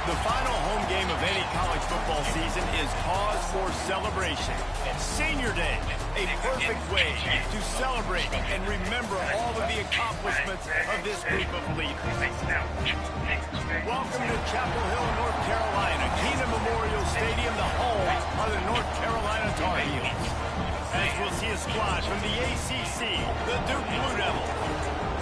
The final home game of any college football season is cause for celebration. Senior Day, a perfect way to celebrate and remember all of the accomplishments of this group of leaders. Welcome to Chapel Hill, North Carolina, Keenan Memorial Stadium, the home of the North Carolina Tar Heels. As we'll see a squad from the ACC, the Duke Blue Devils,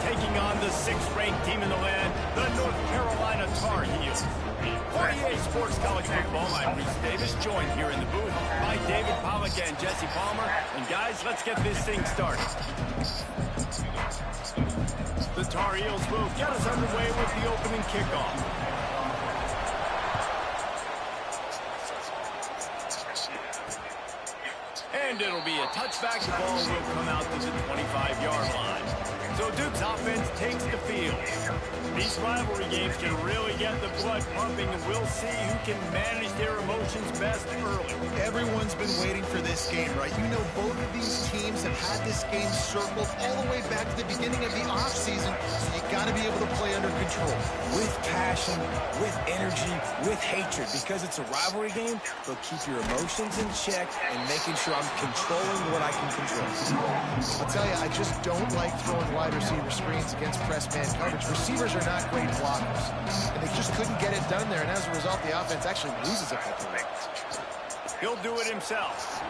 taking on the 6th-ranked team in the land, the North Carolina Tar Heels. 48 Sports College Football, I'm Reese Davis, joined here in the booth by David Pollack and Jesse Palmer. And guys, let's get this thing started. The Tar Heels will get us underway with the opening kickoff. And it'll be a touchback. The ball will come out to the 25-yard line. So Duke's offense takes the field. These rivalry games can really get the blood pumping, and we'll see who can manage their emotions best early. Everyone's been waiting for this game, right? You know, both of these teams have had this game circled all the way back to the beginning of the offseason, so you got to be able to play under control. With passion, with energy, with hatred. Because it's a rivalry game, they'll keep your emotions in check and making sure I'm controlling what I can control. I'll tell you, I just don't like throwing wide receiver screens against press man coverage. Receivers are not great blockers, and they just couldn't get it done there, and as a result, the offense actually loses a couple of yards. He'll do it himself.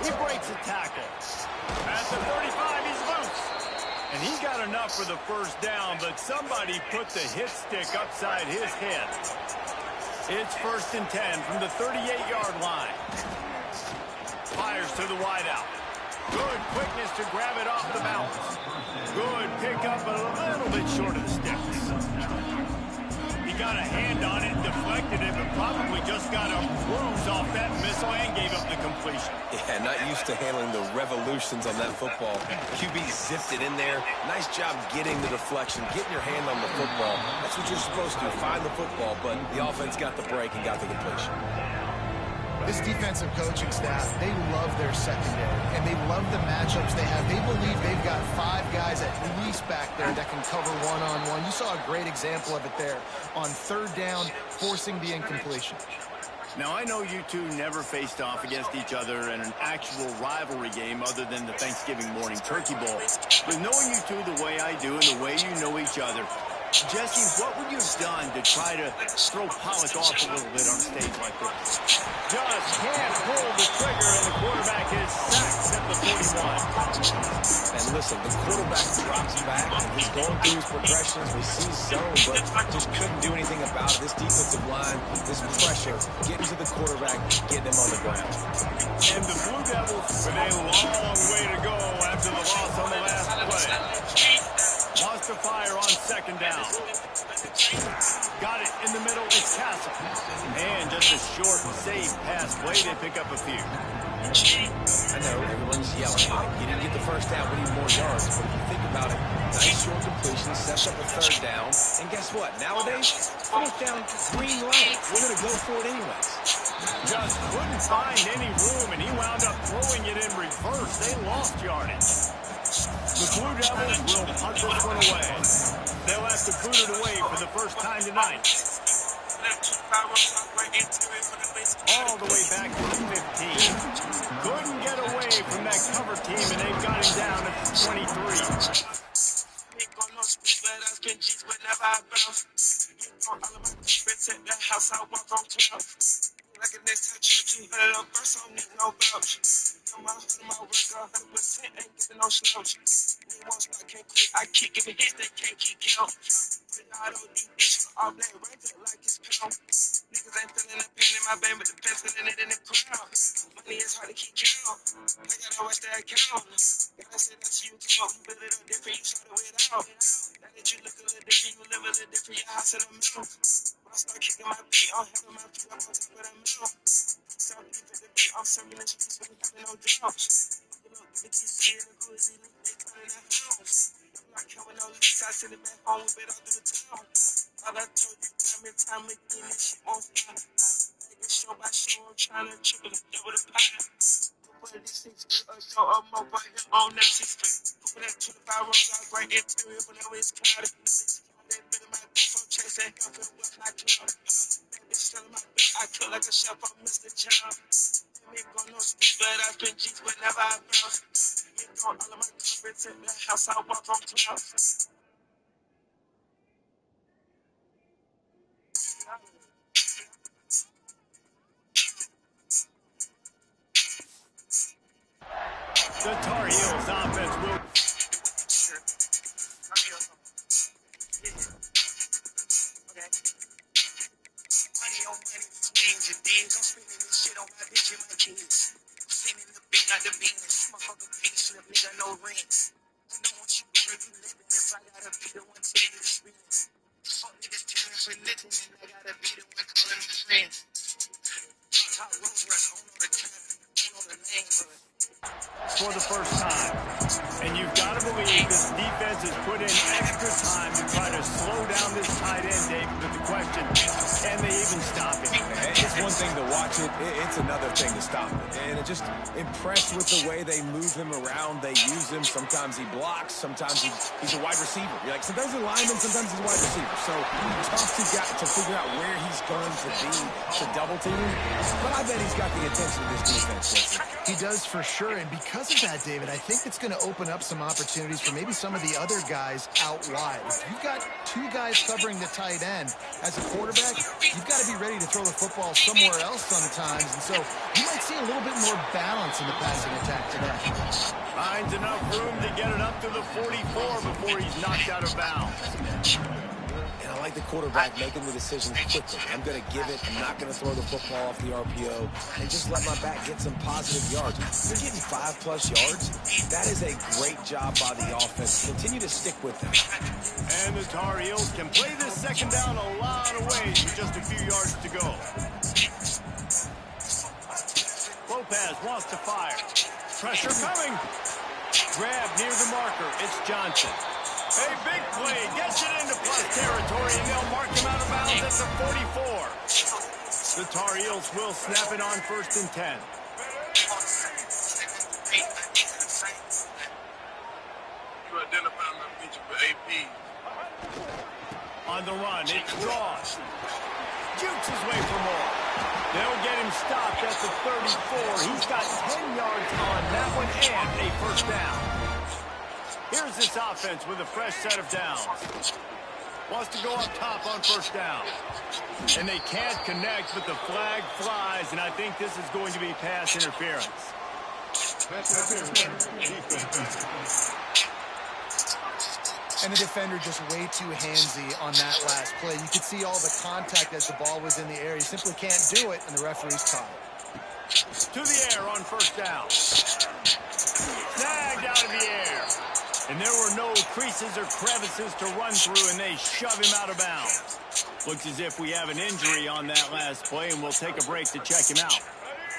He breaks a tackle. At the 35, he's loose. And he got enough for the first down, but somebody put the hit stick upside his head. It's 1st and 10 from the 38-yard line. Fires to the wideout. Good quickness to grab it off the bounce. Good pickup, but a little bit short of the sticks. He got a hand on it, deflected it, but probably just got a bruise off that missile and gave up the completion. Yeah, not used to handling the revolutions on that football. QB zipped it in there. Nice job getting the deflection, getting your hand on the football. That's what you're supposed to do, find the football, but the offense got the break and got the completion. This defensive coaching staff, they love their secondary, and they love the matchups they have. They believe they've got 5 guys at least back there that can cover one-on-one. You saw a great example of it there on 3rd down, forcing the incompletion. Now, I know you two never faced off against each other in an actual rivalry game other than the Thanksgiving morning turkey bowl. But knowing you two the way I do and the way you know each other, Jesse, what would you have done to try to throw Pollack off a little bit on a stage like this? Just can't pull the trigger, and the quarterback is sacked at the 41. And listen, the quarterback drops back, and he's going through his progressions. We see zone, but just couldn't do anything about it. This defensive line, this pressure, getting to the quarterback, getting him on the ground. And the Blue Devils with a long way to go after the loss on the last play. Wants to fire on 2nd down. Got it in the middle. It's Castle. And just a short, safe pass play. They pick up a few. I know everyone's yelling. You didn't get the first down. We need more yards. But if you think about it, nice short completion, sets up a 3rd down. And guess what? Nowadays, 4th down, green light. We're going to go for it anyways. Just couldn't find any room, and he wound up throwing it in reverse. They lost yardage. The Blue Devils will punt this one away. They'll have to boot it away for the first time tonight. All the way back to the 15. Couldn't get away from that cover team, and they've got him down at the 23. Like a next time, you better first, I don't need no vouch. I'm out of my work, 100% ain't giving no slouch. I kick it, hits they can't keep count. Put out on these bitches, all black ranger like it's pound. Niggas ain't feeling the pain in my vein, but the pain feeling it in the crowd. Money is hard to keep count. I gotta watch that account. Gotta say that to you, come up, you build it up different, you start it without. Now that you look a little different, you live a little different, your house in the middle. When I start kicking my feet, I'm having my feet up on top of the middle. Stop deep at the beat, I'm serving the streets, when having no drought. You know, the TC and the Glizzy, they coming in the house. I'm not coming no leaks, I send it back home, whip it out through the town. All I told you, time and time again, this shit won't stop. Make it show by show, I'm trying to triple the double the pie. Put this 6 feet or so or more right here on that 6 feet. Put that 25 rolls out right interior whenever it's cloudy. That bit of my back from chasing hell for what I cloud. That bitch telling my back, I cook like a chef, I'm Mr. Child. Ain't going no speed, but I spend G's whenever I bounce. Hit on all of my carpets in the house, I walk on clouds. The Tar Heels offense will... Money on money, swings and digs. I'm spending this shit on my bitch and my kids. I'm sending the big out the business. Motherfucker pink slip, nigga, no rings. I know what you gonna do living if I gotta be the one telling you the experience. Fuck niggas telling for nothing, and I gotta be the one calling them friends. Top Rolls Royce, on all the time, on all the name of it. for the first time. And you've got to believe this defense has put in extra time to try to slow down this tight end, Dave. But the question, can they even stop it? It's one thing to watch it. It's another thing to stop it. And just impressed with the way they move him around. They use him. Sometimes he blocks. Sometimes he's a wide receiver. You're like, sometimes he's a lineman. Sometimes he's a wide receiver. So tough to figure out where he's going to be to double team him. But I bet he's got the attention of this defense. He does for sure, and because of that, David, I think it's going to open up some opportunities for maybe some of the other guys out wide. If you've got two guys covering the tight end as a quarterback, you've got to be ready to throw the football somewhere else sometimes, and so you might see a little bit more balance in the passing attack today. Finds enough room to get it up to the 44 before he's knocked out of bounds. And I like the quarterback making the decision quickly. I'm going to give it. I'm not going to throw the football off the RPO and just let my back get some positive yards. You're getting 5+ yards. That is a great job by the offense. Continue to stick with them. And the Tar Heels can play this second down a lot of ways with just a few yards to go. Lopez wants to fire. Pressure coming. Grab near the marker. It's Johnson. A big play gets it into plus territory, and they'll mark him out of bounds at the 44. The Tar Heels will snap it on 1st and 10. You identify my feature for AP. On the run, it's Ross. Jukes his way for more. They'll get him stopped at the 34. He's got 10 yards on that one and a first down. Here's this offense with a fresh set of downs. Wants to go up top on 1st down. And they can't connect, but the flag flies, and I think this is going to be pass interference. And the defender just way too handsy on that last play. You could see all the contact as the ball was in the air. He simply can't do it, and the referee's caught it. To the air on 1st down. Snagged out of the air. And there were no creases or crevices to run through, and they shove him out of bounds. Looks as if we have an injury on that last play, and we'll take a break to check him out.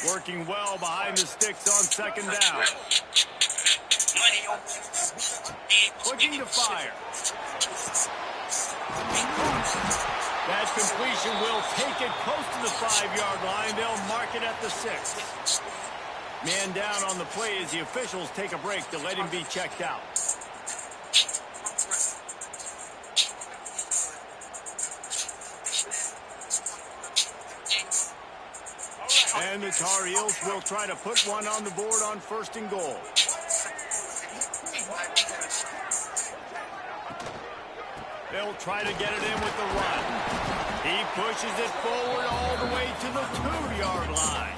Working well behind the sticks on 2nd down. Looking to fire. That completion will take it close to the 5-yard line. They'll mark it at the 6. Man down on the play as the officials take a break to let him be checked out. And the Tar Heels will try to put one on the board on 1st and goal. They'll try to get it in with the run. He pushes it forward all the way to the 2-yard line.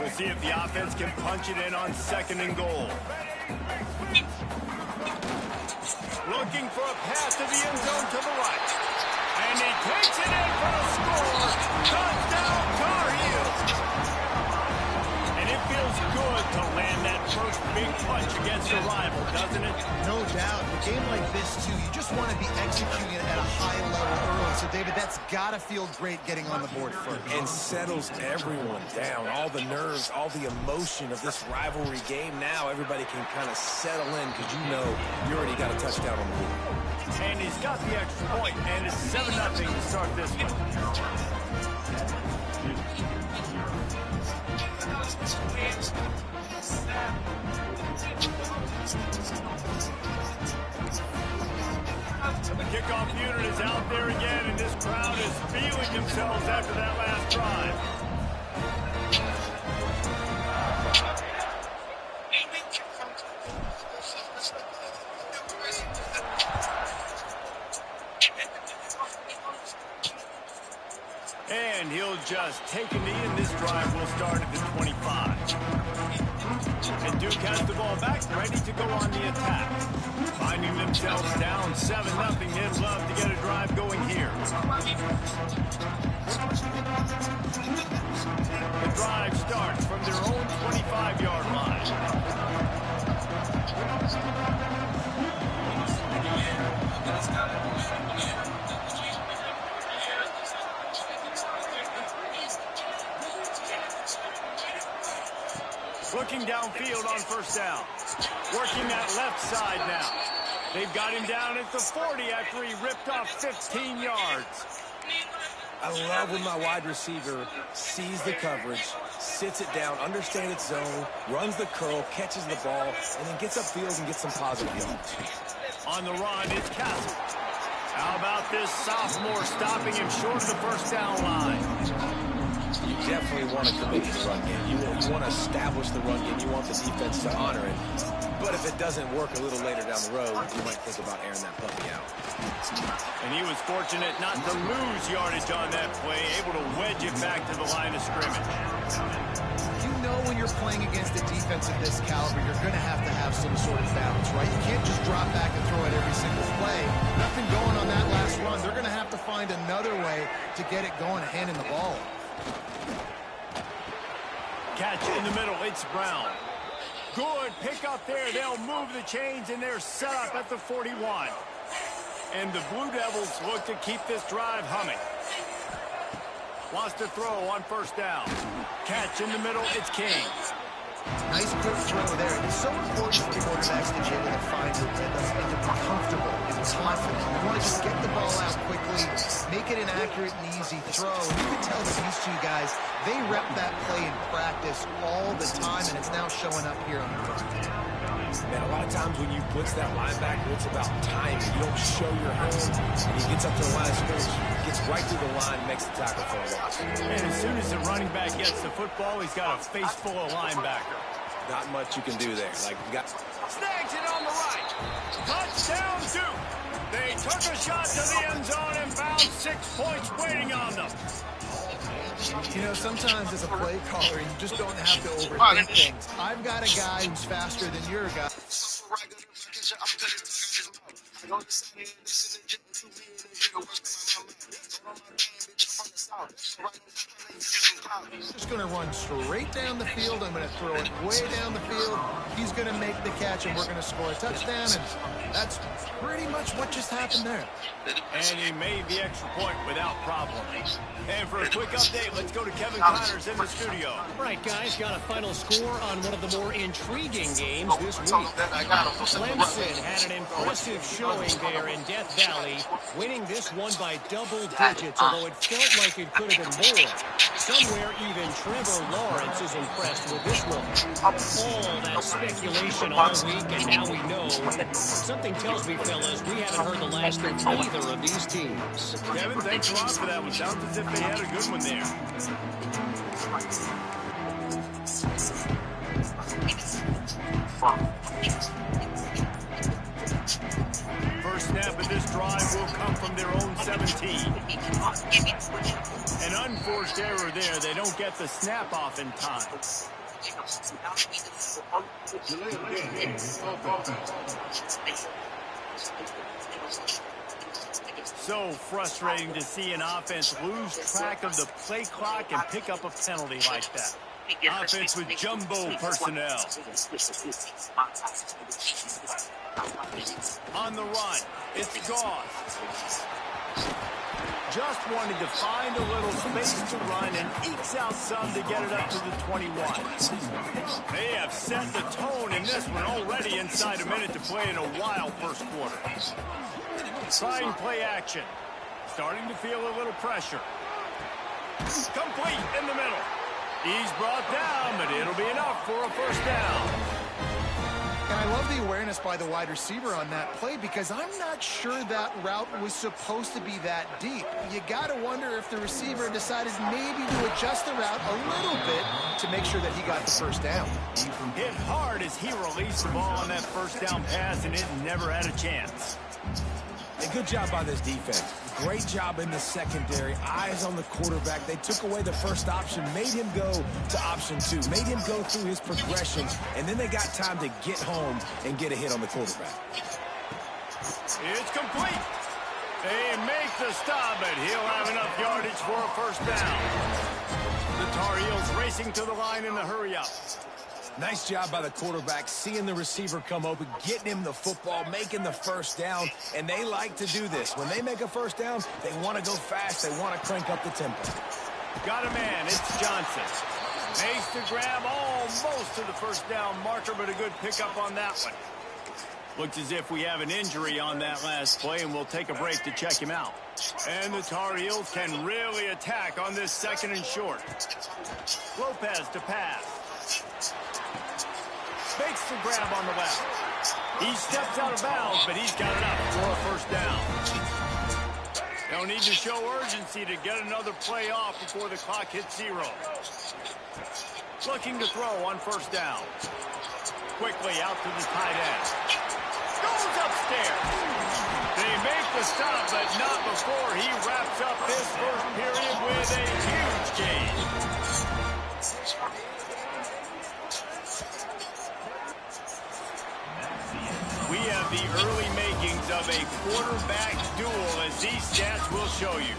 We'll see if the offense can punch it in on 2nd and goal. Looking for a pass to the end zone to the right. And he takes it in for a score. Touchdown, Tar Heels. And it feels good to land that first big punch against a rival, doesn't it? No doubt. A game like this, too, you just want to be executing it at a high level early. So, David, that's got to feel great getting on the board first. And settles everyone down. All the nerves, all the emotion of this rivalry game. Now everybody can kind of settle in because you know you already got a touchdown on the board. And he's got the extra point, and it's 7-0 to start this one. The kickoff unit is out there again, and this crowd is feeling themselves after that last drive. And he'll just take a knee, and this drive will start at the 25. And Duke has the ball back, ready to go on the attack. Finding themselves down 7-0, they'd love to get a drive going here. The drive starts from their own 25-yard line. Looking downfield on 1st down. Working that left side now. They've got him down at the 40 after he ripped off 15 yards. I love when my wide receiver sees the coverage, sits it down, understands its zone, runs the curl, catches the ball, and then gets upfield and gets some positive yards. On the run is Castle. How about this sophomore stopping him short of the 1st down line? You definitely want to commit to the run game. You want to establish the run game. You want the defense to honor it. But if it doesn't work a little later down the road, you might think about airing that puppy out. And he was fortunate not to lose yardage on that play, able to wedge it back to the line of scrimmage. You know when you're playing against a defense of this caliber, you're going to have some sort of balance, right? You can't just drop back and throw it every single play. Nothing going on that last run. They're going to have to find another way to get it going, handing the ball. Catch in the middle, it's Brown. Good pick up there. They'll move the chains, and they're set up at the 41. And the Blue Devils look to keep this drive humming. Wants to throw on 1st down. Catch in the middle, it's King. Nice quick throw there. It's so important for quarterbacks to be able to find your rhythm and to be comfortable and confident. You want to just get the ball out quickly, make it an accurate and easy throw. And you can tell that these two guys, they rep that play in practice all the time, and it's now showing up here on the field. Man, a lot of times when you blitz that linebacker, it's about timing. You don't show your hand, and he gets up to the line of scrimmage, gets right through the line, makes the tackle for a loss. And as soon as the running back gets the football, he's got a face full of linebacker. Not much you can do there. Like you got snags it on the right. Touchdown Duke. They took a shot to the end zone and found 6 points waiting on them. You know, sometimes as a play caller, you just don't have to overthink things. I've got a guy who's faster than your guy. Just going to run straight down the field. I'm going to throw it way down the field. He's going to make the catch, and we're going to score a touchdown. And that's pretty much what just happened there. And he made the extra point without problem. And for a quick update, let's go to Kevin Connors in the studio. All right, guys, got a final score on one of the more intriguing games this week. Clemson had an impressive showing there in Death Valley, winning this one by double digits, although it felt like it could have been more. Somewhere even Trevor Lawrence is impressed with this one. All that speculation all week, and now we know. Something tells me, fellas, we haven't heard the last of either of these teams. Kevin, thanks a lot for that one. Sounds as if they had a good one there. First snap of this drive will come from their own 17. An unforced error there. They don't get get the snap off in time. So frustrating to see an offense lose track of the play clock and pick up a penalty like that. Offense with jumbo personnel. On the run, it's Goff. Just wanted to find a little space to run and ekes out some to get it up to the 21. They have set the tone in this one already inside a minute to play in a wild first quarter. Trying play action. Starting to feel a little pressure. Complete in the middle. He's brought down, but it'll be enough for a first down. And I love the awareness by the wide receiver on that play because I'm not sure that route was supposed to be that deep. You got to wonder if the receiver decided maybe to adjust the route a little bit to make sure that he got the first down. Hit hard as he released the ball on that first down pass, and it never had a chance. A good job by this defense. Great job in the secondary. Eyes on the quarterback. They took away the first option, made him go to option 2, made him go through his progression, and then they got time to get home and get a hit on the quarterback. It's complete. They make the stop, but he'll have enough yardage for a first down. The Tar Heels racing to the line in the hurry-up. Nice job by the quarterback, seeing the receiver come open, getting him the football, making the first down, and they like to do this. When they make a first down, they want to go fast. They want to crank up the tempo. Got a man. It's Johnson. Makes the grab almost to the first down marker, but a good pickup on that one. Looks as if we have an injury on that last play, and we'll take a break to check him out. And the Tar Heels can really attack on this second and short. Lopez to pass. Makes the grab on the left. He steps out of bounds, but he's got it up for a first down. They'll need to show urgency to get another play off before the clock hits 0. Looking to throw on first down. Quickly out to the tight end. Goes upstairs. They make the stop, but not before he wraps up this first period with a huge gain. We have the early makings of a quarterback duel, as these stats will show you.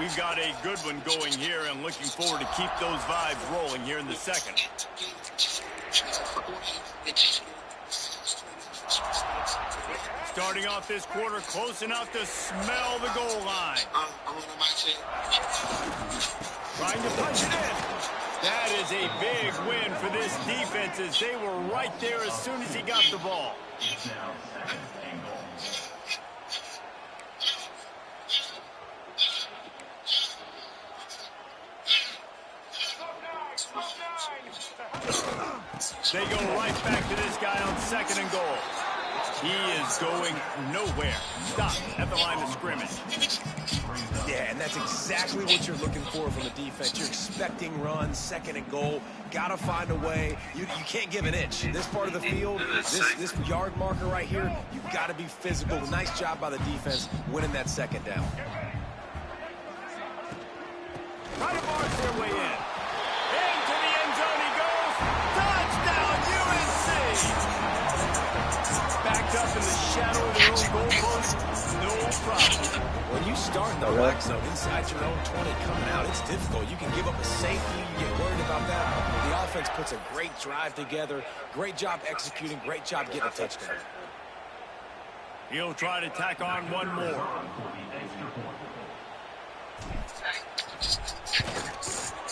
We've got a good one going here, and looking forward to keep those vibes rolling here in the second. Starting off this quarter close enough to smell the goal line. Trying to punch it in. That is a big win for this defense, as they were right there as soon as he got the ball. They go right back to this guy on second and goal. He is going nowhere. Stop at the line of scrimmage. Yeah, and that's exactly what you're looking for from the defense. You're expecting runs, second and goal. Got to find a way. You can't give an inch. This part of the field, this yard marker right here, you've got to be physical. Nice job by the defense winning that second down. Try to barge their way in. Into the end zone he goes. Touchdown, UNC! Backed up in the shadow of their own goalpost, no problem. When you start in the black zone inside your own 20 coming out, it's difficult. You can give up a safety. You get worried about that. The offense puts a great drive together. Great job executing. Great job getting a touchdown. He'll try to tack on one more.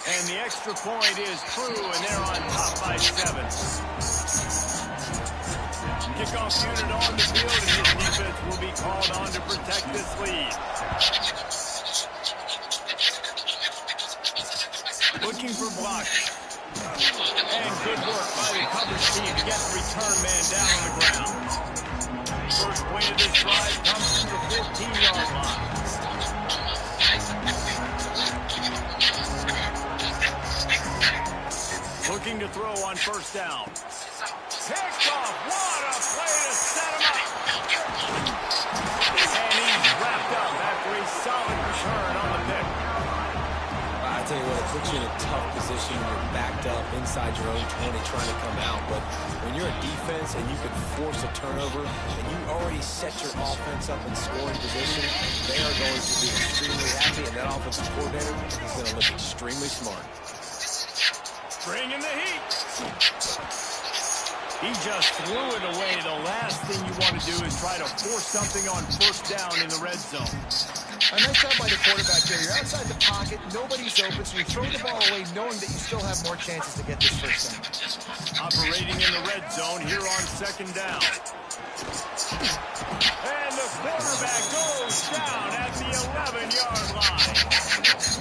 And the extra point is true, and they're on top by 7. Kickoff unit on the field, and his defense will be called on to protect this lead. Looking for blocking. And good work by the coverage team to get the return man down on the ground. First play of this drive comes from the 15-yard line. Looking to throw on first down. Picked off position, you're backed up inside your own 20 trying to come out. But when you're a defense and you can force a turnover and you already set your offense up in scoring position, they are going to be extremely happy, and that offensive coordinator is going to look extremely smart. Bringing the heat. He just threw it away. The last thing you want to do is try to force something on first down in the red zone. A nice job by the quarterback there. You're outside the pocket, nobody's open, so you throw the ball away knowing that you still have more chances to get this first down. Operating in the red zone here on second down. And the quarterback goes down at the 11-yard line.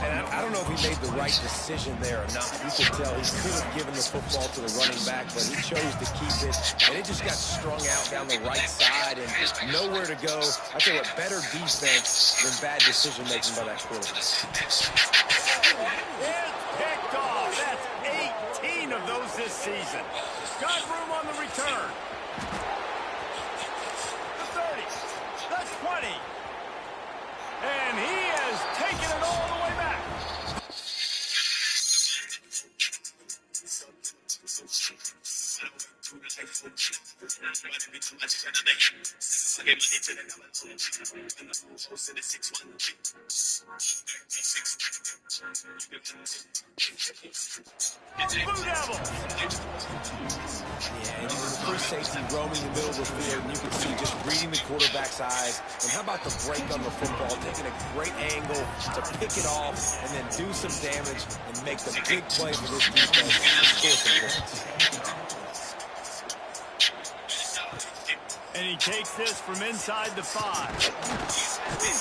And I don't know if he made the right decision there or not. You could tell he could have given the football to the running back, but he chose to keep it, and it just got strung out down the right side and nowhere to go. I tell you what, better defense than bad decision-making by that quarterback. It's picked off. That's 18 of those this season. Got room on the return. The 30, the 20. And he has taken it all the way back. Blue Devils. Yeah, and the free safety roaming the middle of the field, and you can see just reading the quarterback's eyes. And how about the break on the football, taking a great angle to pick it off and then do some damage and make the big play for this defense to score some points. And he takes this from inside the 5.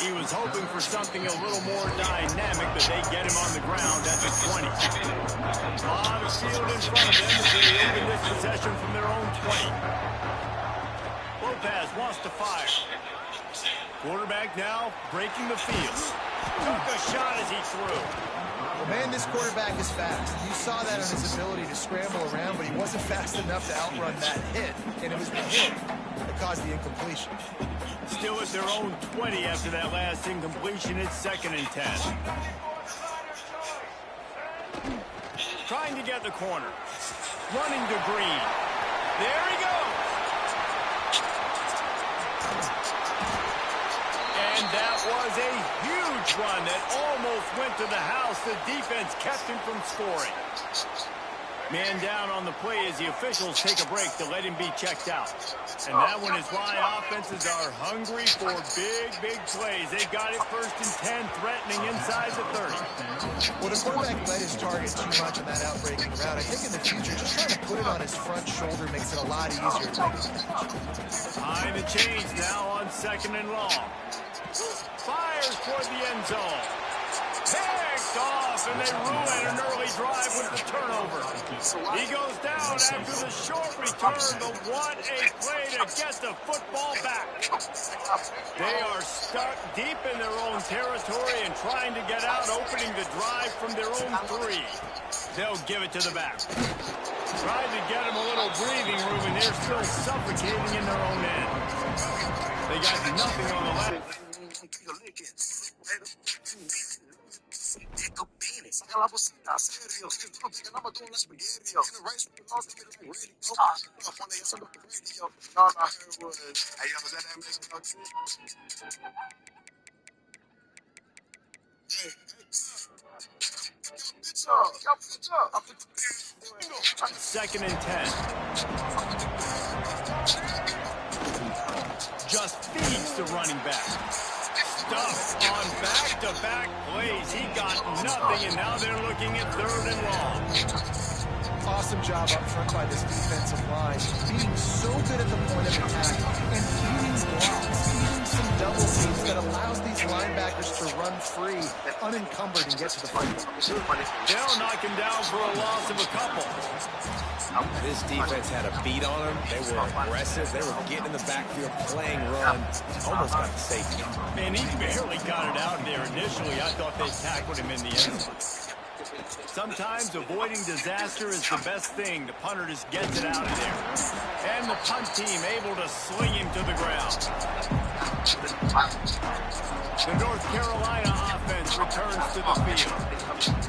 He was hoping for something a little more dynamic, but they get him on the ground at the 20. A lot of field in front of them as they open this possession from their own 20. Lopez wants to fire. Quarterback now breaking the field. Took a shot as he threw. Well, man, this quarterback is fast. You saw that on his ability to scramble around, but he wasn't fast enough to outrun that hit, and it was the hit that caused the incompletion. Still at their own 20 after that last incompletion. It's 2nd and 10. Trying to get the corner. Running to Green. There he goes. And that was a huge run that almost went to the house. The defense kept him from scoring. Man down on the play as the officials take a break to let him be checked out. And that one is why offenses are hungry for big, big plays. They got it 1st and 10, threatening inside the 30. Well, the quarterback led his target too much on that outbreaking route. I think in the future, just trying to put it on his front shoulder makes it a lot easier to make the catch. Behind the chains now on 2nd and long. Fires toward the end zone. Picked off, and they ruin an early drive with the turnover. He goes down after the short return, but what a play to get the football back. They are stuck deep in their own territory and trying to get out, opening the drive from their own 3. They'll give it to the back. Tried to get them a little breathing room, and they're still suffocating in their own end. They got nothing on the left. Second and 10. Just feeds the running back. Stuff on back-to-back plays. He got nothing, and now they're looking at 3rd and long. Awesome job up front by this defensive line, being so good at the point of attack and eating blocks, eating some double teams that allows these linebackers to run free, unencumbered, and get to the fight. They'll knock him down for a loss of a couple. This defense had a beat on them. They were aggressive. They were getting in the backfield, playing run. Almost got the safety. Man, he barely got it out there initially. I thought they tackled him in the end zone. Sometimes avoiding disaster is the best thing. The punter just gets it out of there. And the punt team able to sling him to the ground. The North Carolina offense returns to the field.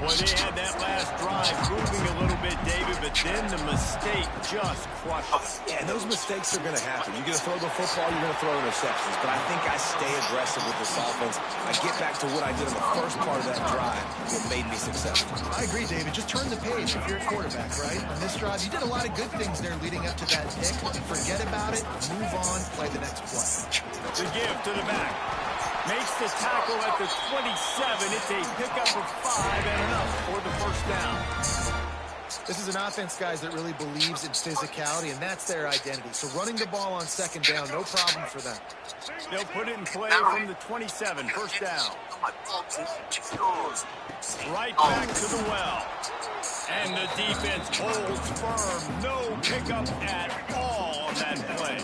Boy, they had that last drive moving a little bit, David, but then the mistake just crushed them. Yeah, and those mistakes are going to happen. You're going to throw the football, you're going to throw interceptions. But I think I stay aggressive with this offense. I get back to what I did in the first part of that drive, what made me successful. I agree, David. Just turn the page if you're a quarterback, right? On this drive, you did a lot of good things there leading up to that pick. Forget about it, move on, play the next play. The give to the back. Makes the tackle at the 27. It's a pickup of 5 and enough for the first down. This is an offense, guys, that really believes in physicality, and that's their identity. So running the ball on second down, no problem for them. They'll put it in play from the 27, first down. Right back to the well. And the defense holds firm. No pickup at all on that play.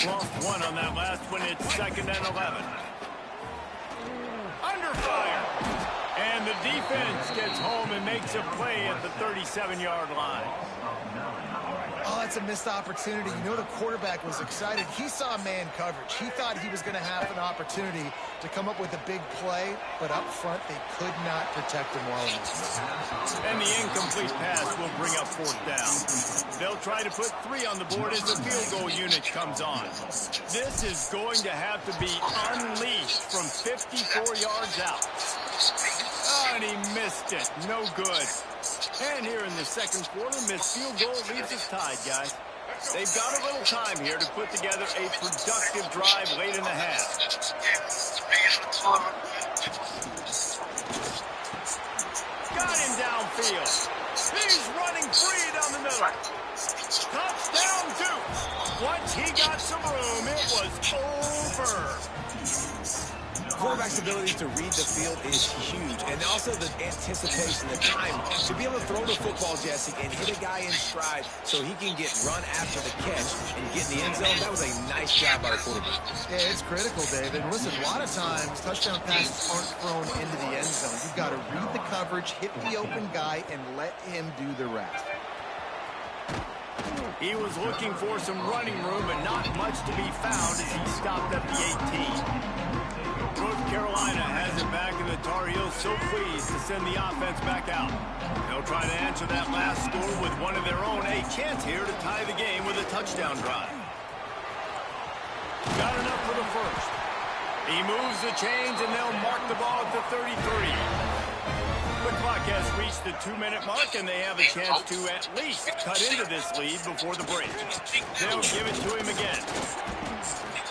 Lost one on that last one. It's 2nd and 11. Under fire. And the defense gets home and makes a play at the 37-yard line. Oh, that's a missed opportunity. You know the quarterback was excited. He saw man coverage. He thought he was going to have an opportunity to come up with a big play, but up front they could not protect him well enough. And the incomplete pass will bring up 4th down. They'll try to put 3 on the board as the field goal unit comes on. This is going to have to be unleashed from 54 yards out. Oh, and he missed it. No good. And here in the second quarter, missed field goal leaves us tied, guys. They've got a little time here to put together a productive drive late in the half. Got him downfield. He's running free down the middle. Touchdown, Duke. Once he got some room, it was over. Quarterback's ability to read the field is huge, and also the anticipation, the time to be able to throw the football, Jesse, and hit a guy in stride so he can get run after the catch and get in the end zone. That was a nice job by the quarterback. Yeah, it's critical, David. Listen, a lot of times touchdown passes aren't thrown into the end zone. You've got to read the coverage, hit the open guy, and let him do the rest. He was looking for some running room, but not much to be found as he stopped at the 18. North Carolina has it back, and the Tar Heels so pleased to send the offense back out. They'll try to answer that last score with one of their own. A chance here to tie the game with a touchdown drive. Got enough for the first. He moves the chains, and they'll mark the ball at the 33. The clock has reached the 2-minute mark, and they have a chance to at least cut into this lead before the break. They'll give it to him again.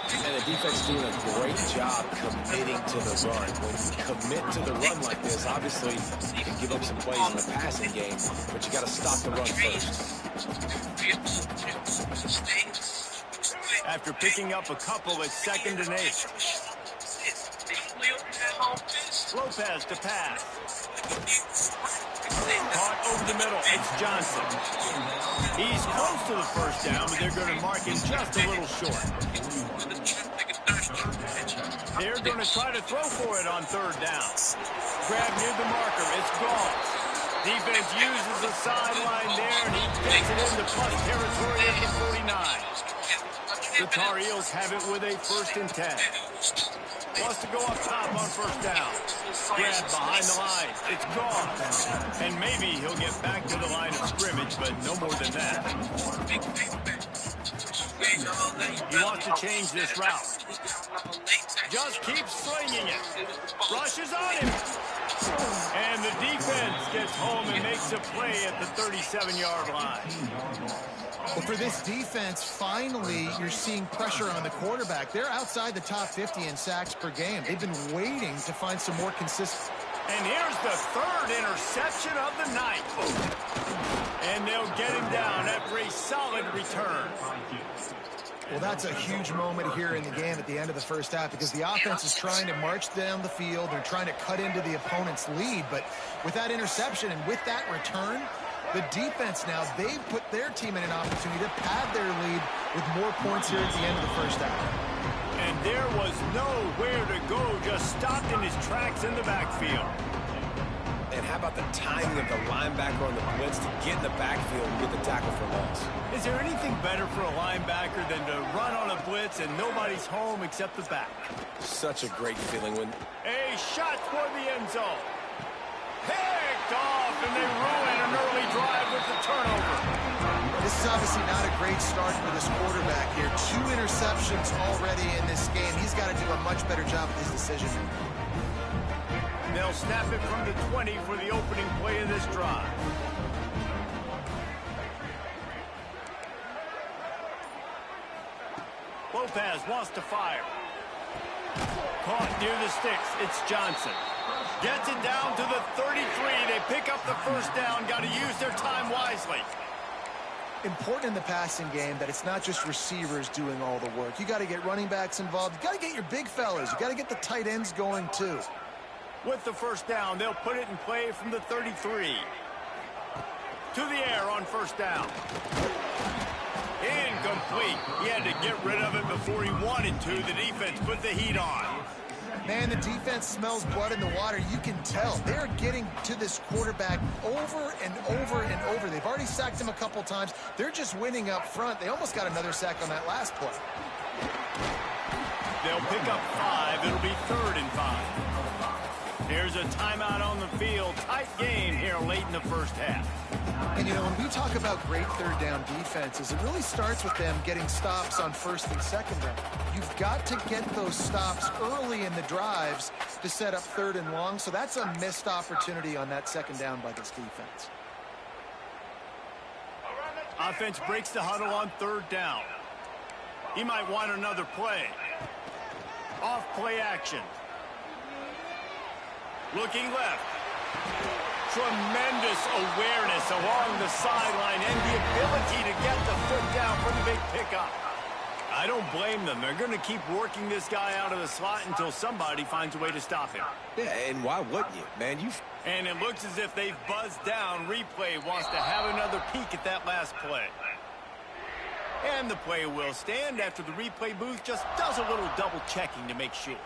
And the defense doing a great job committing to the run. When you commit to the run like this, obviously you can give up some plays in the passing game, but you got to stop the run first. After picking up a couple, it's 2nd and 8. Lopez to pass. Caught over the middle. It's Johnson. He's close to the first down, but they're going to mark him just a little short. They're going to try to throw for it on 3rd down. Grab near the marker. It's gone. Defense uses the sideline there, and he gets it into plus territory at the 49. The Tar Heels have it with a 1st and 10. Wants to go up top on 1st down. Grab behind the line. It's gone. And maybe he'll get back to the line of scrimmage, but no more than that. He wants to change this route. Just keeps slinging it. Rushes on him. And the defense gets home and makes a play at the 37-yard line. Well, for this defense, finally, you're seeing pressure on the quarterback. They're outside the top 50 in sacks per game. They've been waiting to find some more consistent. And here's the 3rd interception of the night. And they'll get him down after a solid return. Well, that's a huge moment here in the game at the end of the first half because the offense is trying to march down the field. They're trying to cut into the opponent's lead. But with that interception and with that return, the defense now, they've put their team in an opportunity to pad their lead with more points here at the end of the first half. And there was nowhere to go, just stopped in his tracks in the backfield. And how about the timing of the linebacker on the blitz to get in the backfield and get the tackle for loss? Is there anything better for a linebacker than to run on a blitz and nobody's home except the back? Such a great feeling when... A shot for the end zone. Picked off, and they ruin an early drive with the turnover. This is obviously not a great start for this quarterback here. 2 interceptions already in this game. He's got to do a much better job with his decision. They'll snap it from the 20 for the opening play of this drive. Lopez wants to fire. Caught near the sticks. It's Johnson. Gets it down to the 33. They pick up the first down. Got to use their time wisely. Important in the passing game that it's not just receivers doing all the work. You got to get running backs involved. You got to get your big fellas. You got to get the tight ends going too. With the first down, they'll put it in play from the 33. To the air on first down. Incomplete. He had to get rid of it before he wanted to. The defense put the heat on. Man, the defense smells blood in the water. You can tell. They're getting to this quarterback over and over and over. They've already sacked him a couple times. They're just winning up front. They almost got another sack on that last play. They'll pick up 5. It'll be 3rd and 5. Here's a timeout on the field. Tight game here late in the first half. And, you know, when we talk about great third down defenses, it really starts with them getting stops on first and second down. You've got to get those stops early in the drives to set up 3rd and long, so that's a missed opportunity on that second down by this defense. Offense breaks the huddle on 3rd down. He might want another play. Off play action. Looking left. Tremendous awareness along the sideline and the ability to get the foot down for the big pickup. I don't blame them. They're going to keep working this guy out of the slot until somebody finds a way to stop him. Yeah, and why wouldn't you, man? And it looks as if they've buzzed down. Replay wants to have another peek at that last play. And the play will stand after the replay booth just does a little double checking to make sure.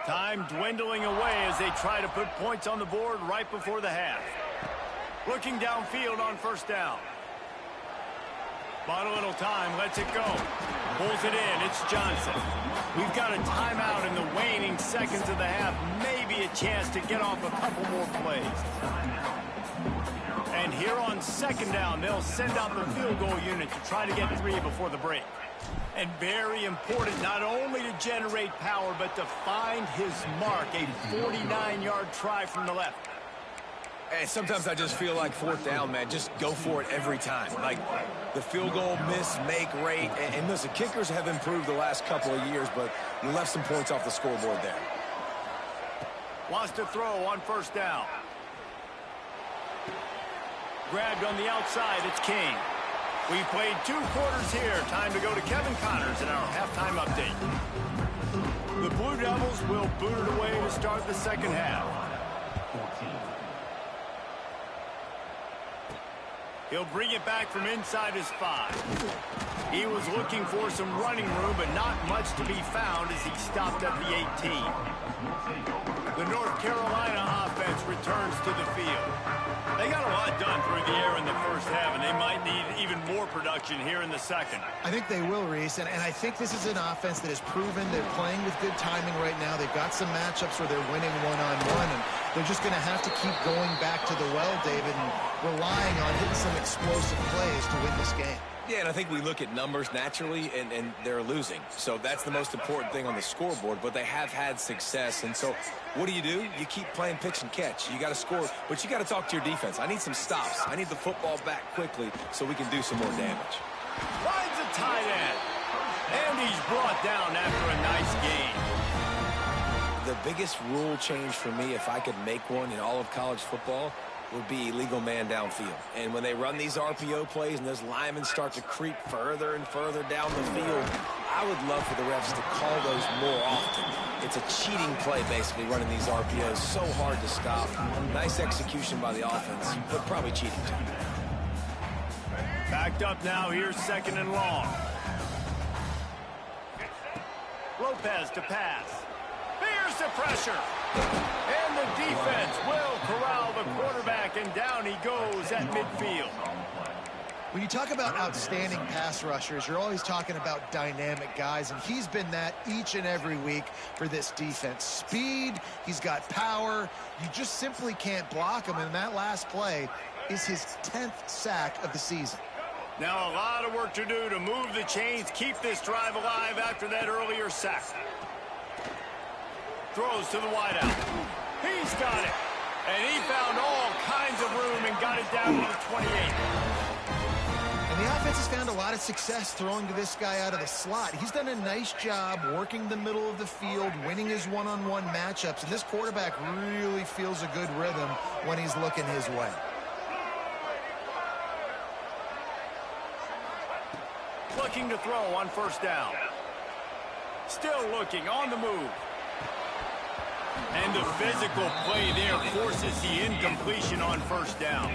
Time dwindling away as they try to put points on the board right before the half. Looking downfield on first down. Bought a little time, lets it go. Pulls it in, it's Johnson. We've got a timeout in the waning seconds of the half. Maybe a chance to get off a couple more plays. And here on second down, they'll send out the field goal unit to try to get 3 before the break. And very important, not only to generate power, but to find his mark. A 49-yard try from the left. And sometimes I just feel like 4th down, man. Just go for it every time. Like the field goal miss, make rate. And listen, kickers have improved the last couple of years, but you left some points off the scoreboard there. Wants to throw on first down. Grabbed on the outside, it's King. We've played 2 quarters here. Time to go to Kevin Connors in our halftime update. The Blue Devils will boot it away to start the second half. He'll bring it back from inside his 5. He was looking for some running room, but not much to be found as he stopped at the 18. The North Carolina offense returns to the field. They got a lot done through the air in the first half, and they might need even more production here in the second. I think they will, Reese, and I think this is an offense that has proven they're playing with good timing right now. They've got some matchups where they're winning one-on-one, and they're just going to have to keep going back to the well, David, and relying on hitting some explosive plays to win this game. Yeah, and I think we look at numbers naturally, and they're losing. So that's the most important thing on the scoreboard, but they have had success. And so what do? You keep playing pitch and catch. You got to score, but you got to talk to your defense. I need some stops. I need the football back quickly so we can do some more damage. Finds a tight end, and he's brought down after a nice game. The biggest rule change for me, if I could make one in all of college football, would be illegal man downfield. And when they run these RPO plays and those linemen start to creep further and further down the field, I would love for the refs to call those more often. It's a cheating play, basically, running these RPOs. So hard to stop. Nice execution by the offense, but probably cheating too. Backed up now, here's second and long. Lopez to pass. Fires Here's the pressure. And the defense will corral the quarterback, and down he goes at midfield. When you talk about outstanding pass rushers, you're always talking about dynamic guys, and he's been that each and every week for this defense. Speed, he's got power. You just simply can't block him, and that last play is his 10th sack of the season. Now a lot of work to do to move the chains, keep this drive alive after that earlier sack. Throws to the wideout. He's got it. And he found all kinds of room and got it down to the 28. And the offense has found a lot of success throwing to this guy out of the slot. He's done a nice job working the middle of the field, winning his one-on-one matchups, and this quarterback really feels a good rhythm when he's looking his way. Looking to throw on first down. Still looking on the move. And the physical play there forces the incompletion on first down.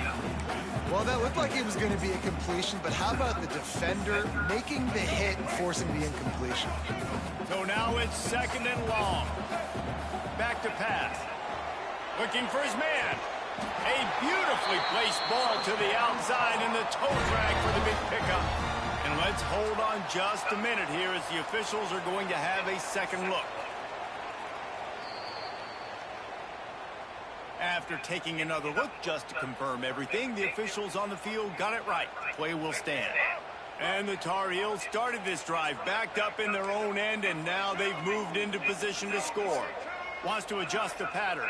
Well, that looked like it was going to be a completion, but how about the defender making the hit and forcing the incompletion? So now it's second and long. Back to pass. Looking for his man. A beautifully placed ball to the outside and the toe drag for the big pickup. And let's hold on just a minute here as the officials are going to have a second look. After taking another look just to confirm everything, the officials on the field got it right. Play will stand. And the Tar Heels started this drive backed up in their own end, and now they've moved into position to score. Wants to adjust the pattern.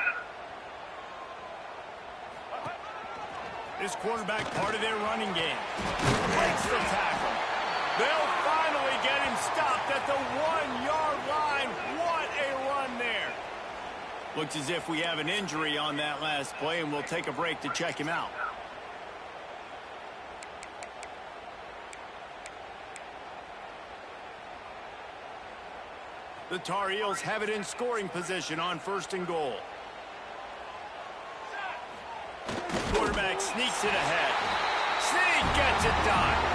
This quarterback part of their running game. Breaks the tackle. They'll finally get him stopped at the 1-yard line. What a run there. Looks as if we have an injury on that last play, and we'll take a break to check him out. The Tar Heels have it in scoring position on first and goal. Quarterback sneaks it ahead. Sneak gets it done.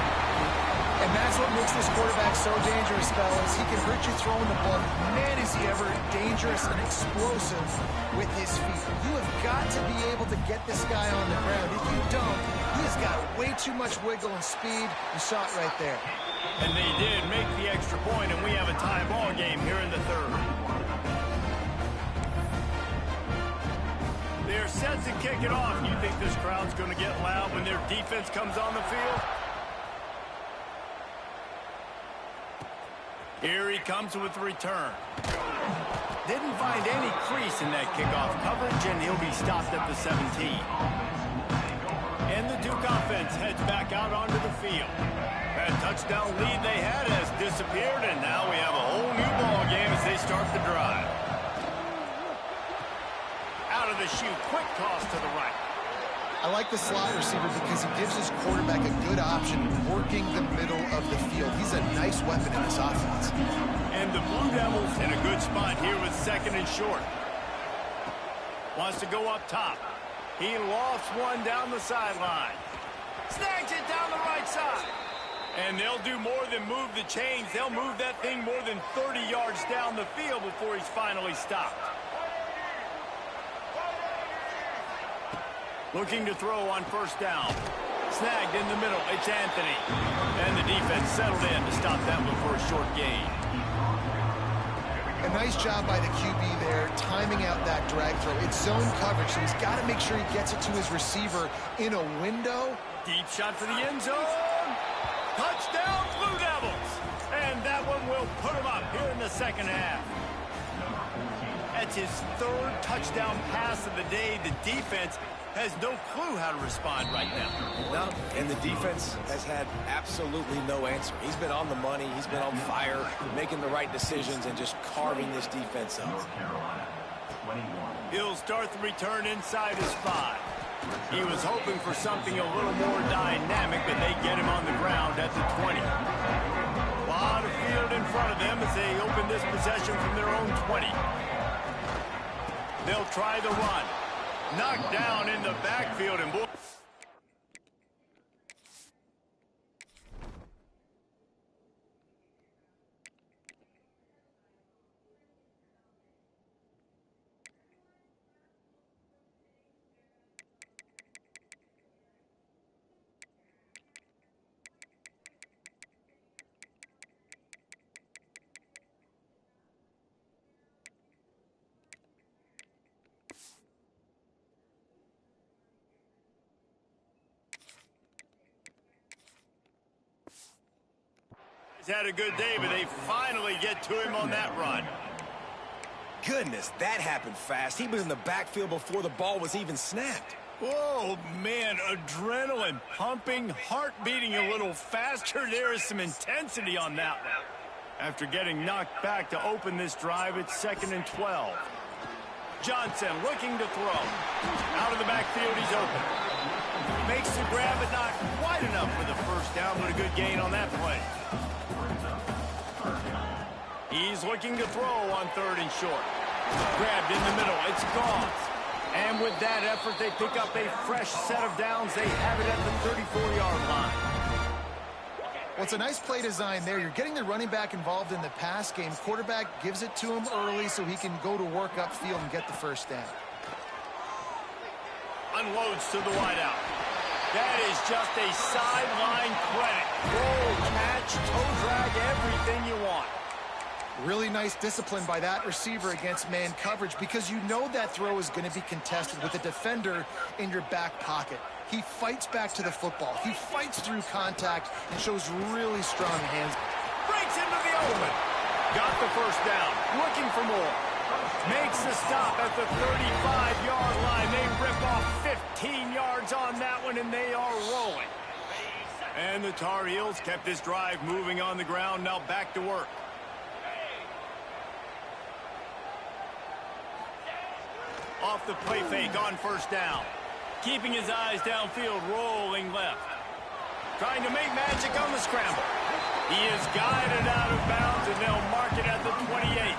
And that's what makes this quarterback so dangerous, fellas. He can hurt you throwing the ball. Man, is he ever dangerous and explosive with his feet. You have got to be able to get this guy on the ground. If you don't, he has got way too much wiggle and speed. You saw it right there. And they did make the extra point, and we have a tie ball game here in the third. They're set to kick it off. You think this crowd's going to get loud when their defense comes on the field? Here he comes with the return. Didn't find any crease in that kickoff coverage, and he'll be stopped at the 17. And the Duke offense heads back out onto the field. That touchdown lead they had has disappeared, and now we have a whole new ball game as they start the drive. Out of the chute, quick toss to the right. I like the slot receiver because he gives his quarterback a good option working the middle of the field. He's a nice weapon in this offense. And the Blue Devils in a good spot here with second and short. Wants to go up top. He lofts one down the sideline. Snags it down the right side. And they'll do more than move the chains. They'll move that thing more than 30 yards down the field before he's finally stopped. Looking to throw on first down. Snagged in the middle. It's Anthony. And the defense settled in to stop that one for a short gain. A nice job by the QB there, timing out that drag throw. It's zone coverage, so he's got to make sure he gets it to his receiver in a window. Deep shot for the end zone. Touchdown, Blue Devils. And that one will put him up here in the second half. That's his third touchdown pass of the day. The defense has no clue how to respond right now. No, and the defense has had absolutely no answer. He's been on the money. He's been on fire, making the right decisions and just carving this defense up. He'll start the return inside his 5. He was hoping for something a little more dynamic, but they get him on the ground at the 20. A lot of field in front of them as they open this possession from their own 20. They'll try the run. Knocked down in the backfield, and boy. He's had a good day, but they finally get to him on that run. Goodness, that happened fast. He was in the backfield before the ball was even snapped. Oh, man, adrenaline pumping, heart beating a little faster. There is some intensity on that one. After getting knocked back to open this drive, it's 2nd and 12. Johnson looking to throw. Out of the backfield, he's open. Makes the grab, but not quite enough for the first down, but a good gain on that play. He's looking to throw on 3rd and short. Grabbed in the middle. It's gone. And with that effort, they pick up a fresh set of downs. They have it at the 34-yard line. Well, it's a nice play design there. You're getting the running back involved in the pass game. Quarterback gives it to him early so he can go to work upfield and get the first down. Unloads to the wideout. That is just a sideline credit. Roll, catch, toe drag, everything you want. Really nice discipline by that receiver against man coverage because you know that throw is going to be contested with a defender in your back pocket. He fights back to the football. He fights through contact and shows really strong hands. Breaks into the open. Got the first down. Looking for more. Makes the stop at the 35-yard line. They rip off 15 yards on that one, and they are rolling. And the Tar Heels kept this drive moving on the ground. Now back to work. Off the play fake on first down. Keeping his eyes downfield, rolling left. Trying to make magic on the scramble. He is guided out of bounds, and they'll mark it at the 28.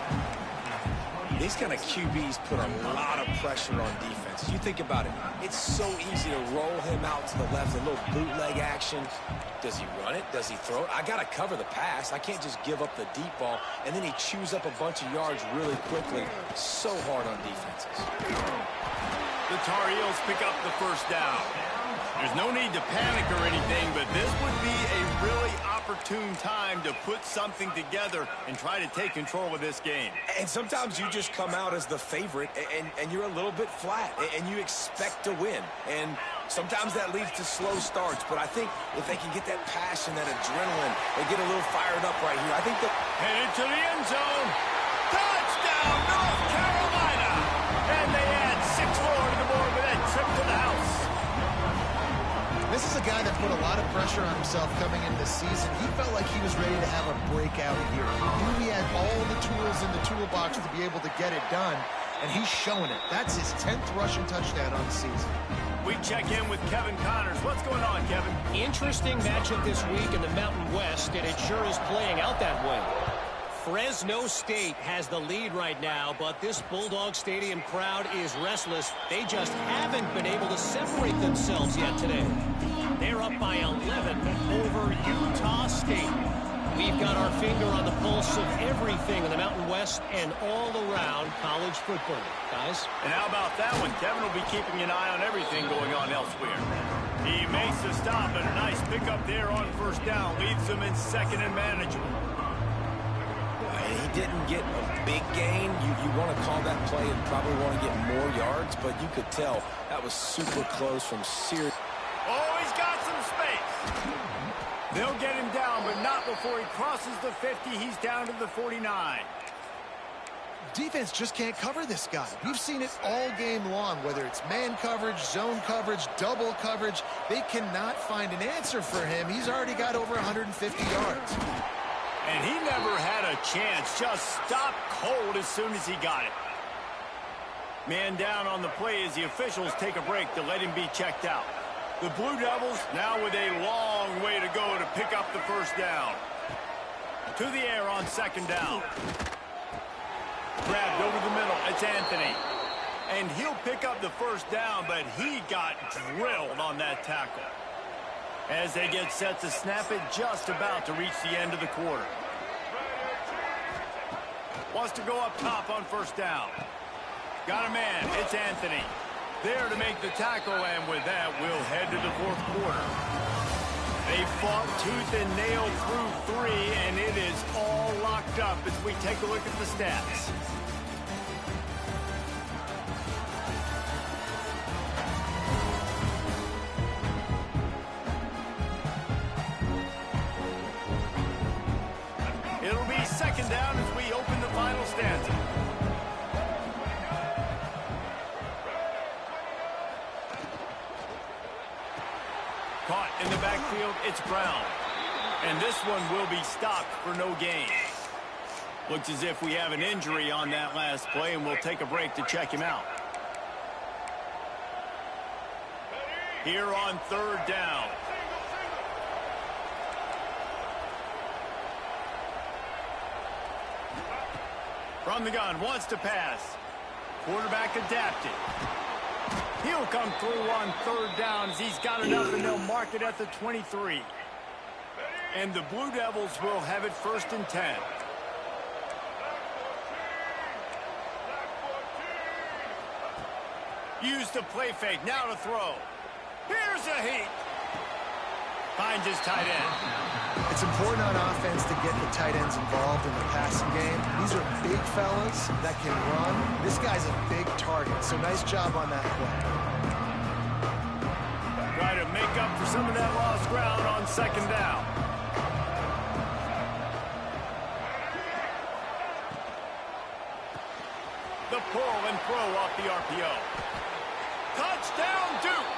These kind of QBs put a lot of pressure on defense. You think about it. It's so easy to roll him out to the left, a little bootleg action. Does he run it? Does he throw it? I got to cover the pass. I can't just give up the deep ball, and then he chews up a bunch of yards really quickly. So hard on defenses. The Tar Heels pick up the first down. There's no need to panic or anything, but this would be a really opportune time to put something together and try to take control of this game. And sometimes you just come out as the favorite, and you're a little bit flat, and you expect to win. And sometimes that leads to slow starts, but I think if they can get that passion, that adrenaline, they get a little fired up right here. I think that... Headed to the end zone. Touchdown, North Carolina! And they add 6 more to the board with that trip to the house. This is a guy that put a lot of pressure on himself coming into the season. He felt like he was ready to have a breakout here. He knew he had all the tools in the toolbox to be able to get it done, and he's showing it. That's his 10th rushing touchdown on the season. We check in with Kevin Connors. What's going on, Kevin? Interesting matchup this week in the Mountain West, and it sure is playing out that way. Fresno State has the lead right now, but this Bulldog Stadium crowd is restless. They just haven't been able to separate themselves yet today. They're up by 11 over Utah State. We've got our finger on the pulse of everything in the Mountain West and all around college football. Guys? And how about that one? Kevin will be keeping an eye on everything going on elsewhere. He makes the stop, and a nice pickup there on first down. Leaves them in 2nd and manageable. He didn't get a big gain. You want to call that play and probably want to get more yards, but you could tell that was super close from serious. Oh, he's got some space. They'll get him down, but not before he crosses the 50. He's down to the 49. Defense just can't cover this guy. We've seen it all game long, whether it's man coverage, zone coverage, double coverage. They cannot find an answer for him. He's already got over 150 yards. And he never had a chance. Just stopped cold as soon as he got it. Man down on the play as the officials take a break to let him be checked out. The Blue Devils now with a long way to go to pick up the first down. To the air on 2nd down. Grabbed over the middle. It's Anthony. And he'll pick up the first down, but he got drilled on that tackle. As they get set to snap it, just about to reach the end of the quarter. Wants to go up top on first down. Got a man. It's Anthony. There to make the tackle, and with that, we'll head to the 4th quarter. They fought tooth and nail through 3, and it is all locked up as we take a look at the stats. down as we open the final stanza. Caught in the backfield, it's Brown. And this one will be stopped for no gain. Looks as if we have an injury on that last play, and we'll take a break to check him out. Here on third down. From the gun, wants to pass. Quarterback adapted. He'll come through on third down as he's got enough, and they'll mark it at the 23. And the Blue Devils will have it 1st and 10. Use the play fake, now to throw. Here's a heat. Finds his tight end. It's important on offense to get the tight ends involved in the passing game. These are big fellas that can run. This guy's a big target, so nice job on that play. Try to make up for some of that lost ground on 2nd down. The pull and throw off the RPO. Touchdown, Duke!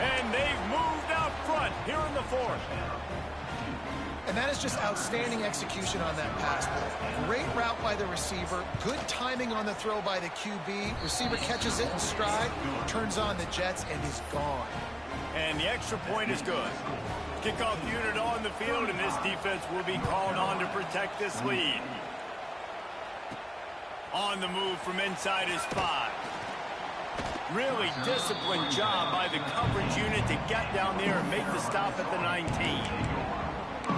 And they've moved out front here in the 4th. And that is just outstanding execution on that pass play. Great route by the receiver, good timing on the throw by the QB. Receiver catches it in stride, turns on the jets, and is gone. And the extra point is good. Kickoff unit on the field, and this defense will be called on to protect this lead. On the move from inside is 5. Really disciplined job by the coverage unit to get down there and make the stop at the 19.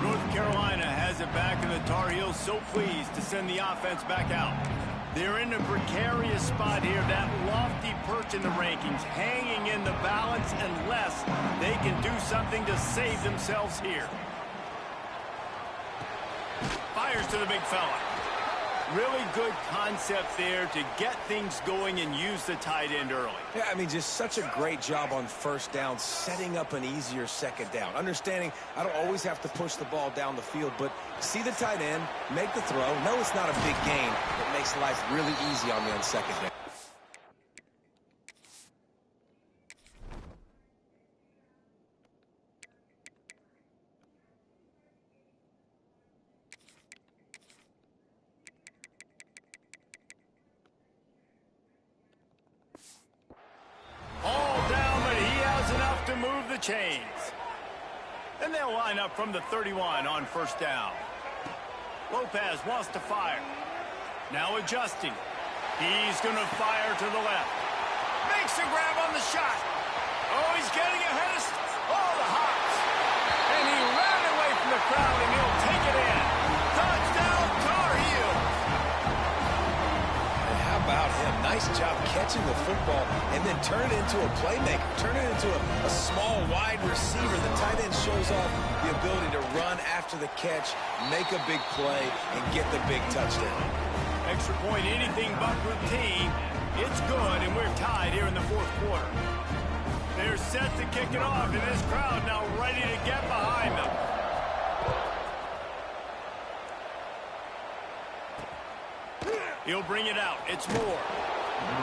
North Carolina has it back, and the Tar Heels so pleased to send the offense back out. They're in a precarious spot here, that lofty perch in the rankings, hanging in the balance unless they can do something to save themselves here. Fires to the big fella. Really good concept there to get things going and use the tight end early. Yeah, I mean, just such a great job on 1st down, setting up an easier 2nd down. Understanding I don't always have to push the ball down the field, but see the tight end, make the throw. No, it's not a big gain. It makes life really easy on me on 2nd down. Chains. And they'll line up from the 31 on 1st down. Lopez wants to fire. Now adjusting. He's going to fire to the left. Makes a grab on the shot. Oh, he's getting ahead of... Oh, the hops. And he ran away from the crowd, and he'll take it in. Touchdown, Tar Heels. And how about him? Nice job catching the football and then turn it into a playmaker. Turn it into a small, wide receiver. The tight end shows off the ability to run after the catch, make a big play, and get the big touchdown. Extra point, anything but routine. It's good, and we're tied here in the 4th quarter. They're set to kick it off, and this crowd now ready to get behind them. He'll bring it out. It's Moore.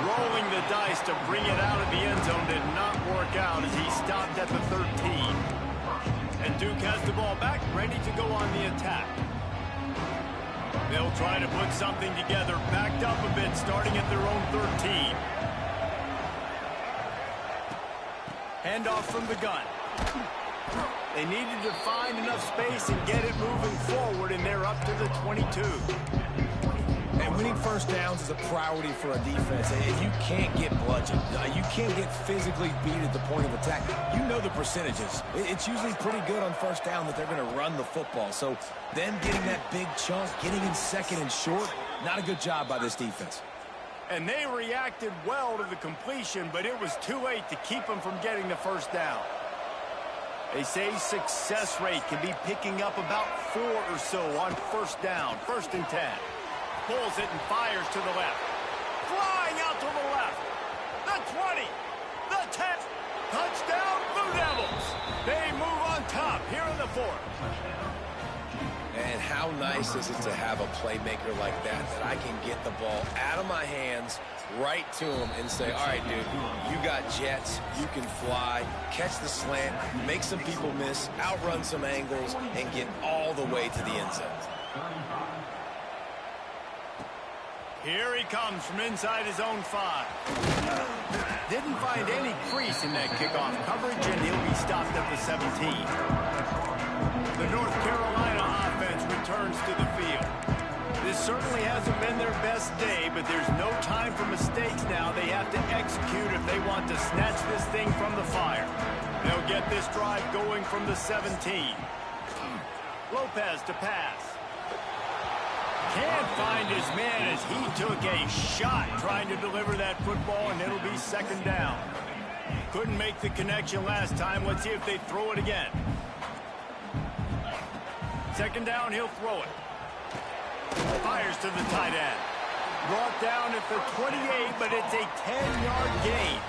Rolling the dice to bring it out of the end zone did not work out as he stopped at the 13. And Duke has the ball back, ready to go on the attack. They'll try to put something together, backed up a bit, starting at their own 13. Handoff from the gun. They needed to find enough space and get it moving forward, and they're up to the 22. And winning 1st downs is a priority for a defense. If you can't get bludgeoned, you can't get physically beat at the point of attack, you know the percentages. It's usually pretty good on 1st down that they're going to run the football. So them getting that big chunk, getting in 2nd and short, not a good job by this defense. And they reacted well to the completion, but it was too late to keep them from getting the 1st down. They say success rate can be picking up about 4 or so on 1st down, 1st and 10. Pulls it and fires to the left. Flying out to the left. The 20. The 10. Touchdown, Blue Devils. They move on top here in the 4th. And how nice is it to have a playmaker like that I can get the ball out of my hands right to him and say, all right, dude, you got jets, you can fly, catch the slant, make some people miss, outrun some angles, and get all the way to the end zone. Here he comes from inside his own 5. Didn't find any crease in that kickoff coverage, and he'll be stopped at the 17. The North Carolina offense returns to the field. This certainly hasn't been their best day, but there's no time for mistakes now. They have to execute if they want to snatch this thing from the fire. They'll get this drive going from the 17. Lopez to pass. Can't find his man as he took a shot trying to deliver that football, and it'll be second down. Couldn't make the connection last time. Let's see if they throw it again. Second down, he'll throw it. Fires to the tight end. Brought down at the 28, but it's a 10-yard gain.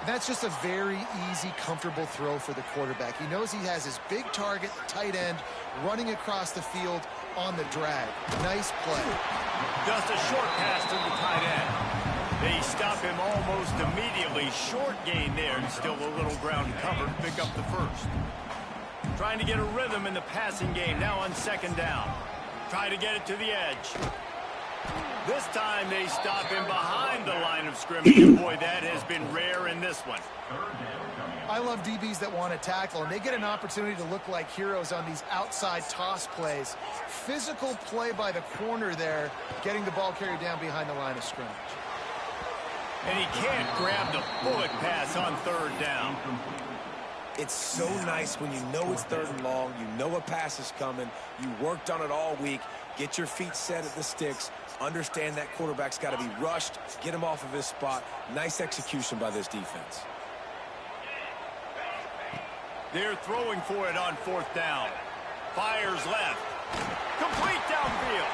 That's just a very easy, comfortable throw for the quarterback. He knows he has his big target, tight end, running across the field on the drag. Nice play. Just a short pass to the tight end. They stop him almost immediately. Short gain there, and still a little ground covered. Pick up the first. Trying to get a rhythm in the passing game now on second down. Try to get it to the edge. This time they stop him behind the line of scrimmage. Boy, that has been rare in this one. I love DBs that want to tackle, and they get an opportunity to look like heroes on these outside toss plays. Physical play by the corner there, getting the ball carried down behind the line of scrimmage. And he can't grab the bullet pass on third down. It's so nice when you know it's third and long, you know a pass is coming, you worked on it all week, get your feet set at the sticks, understand that quarterback's got to be rushed, get him off of his spot. Nice execution by this defense. They're throwing for it on fourth down. Fires left. Complete downfield.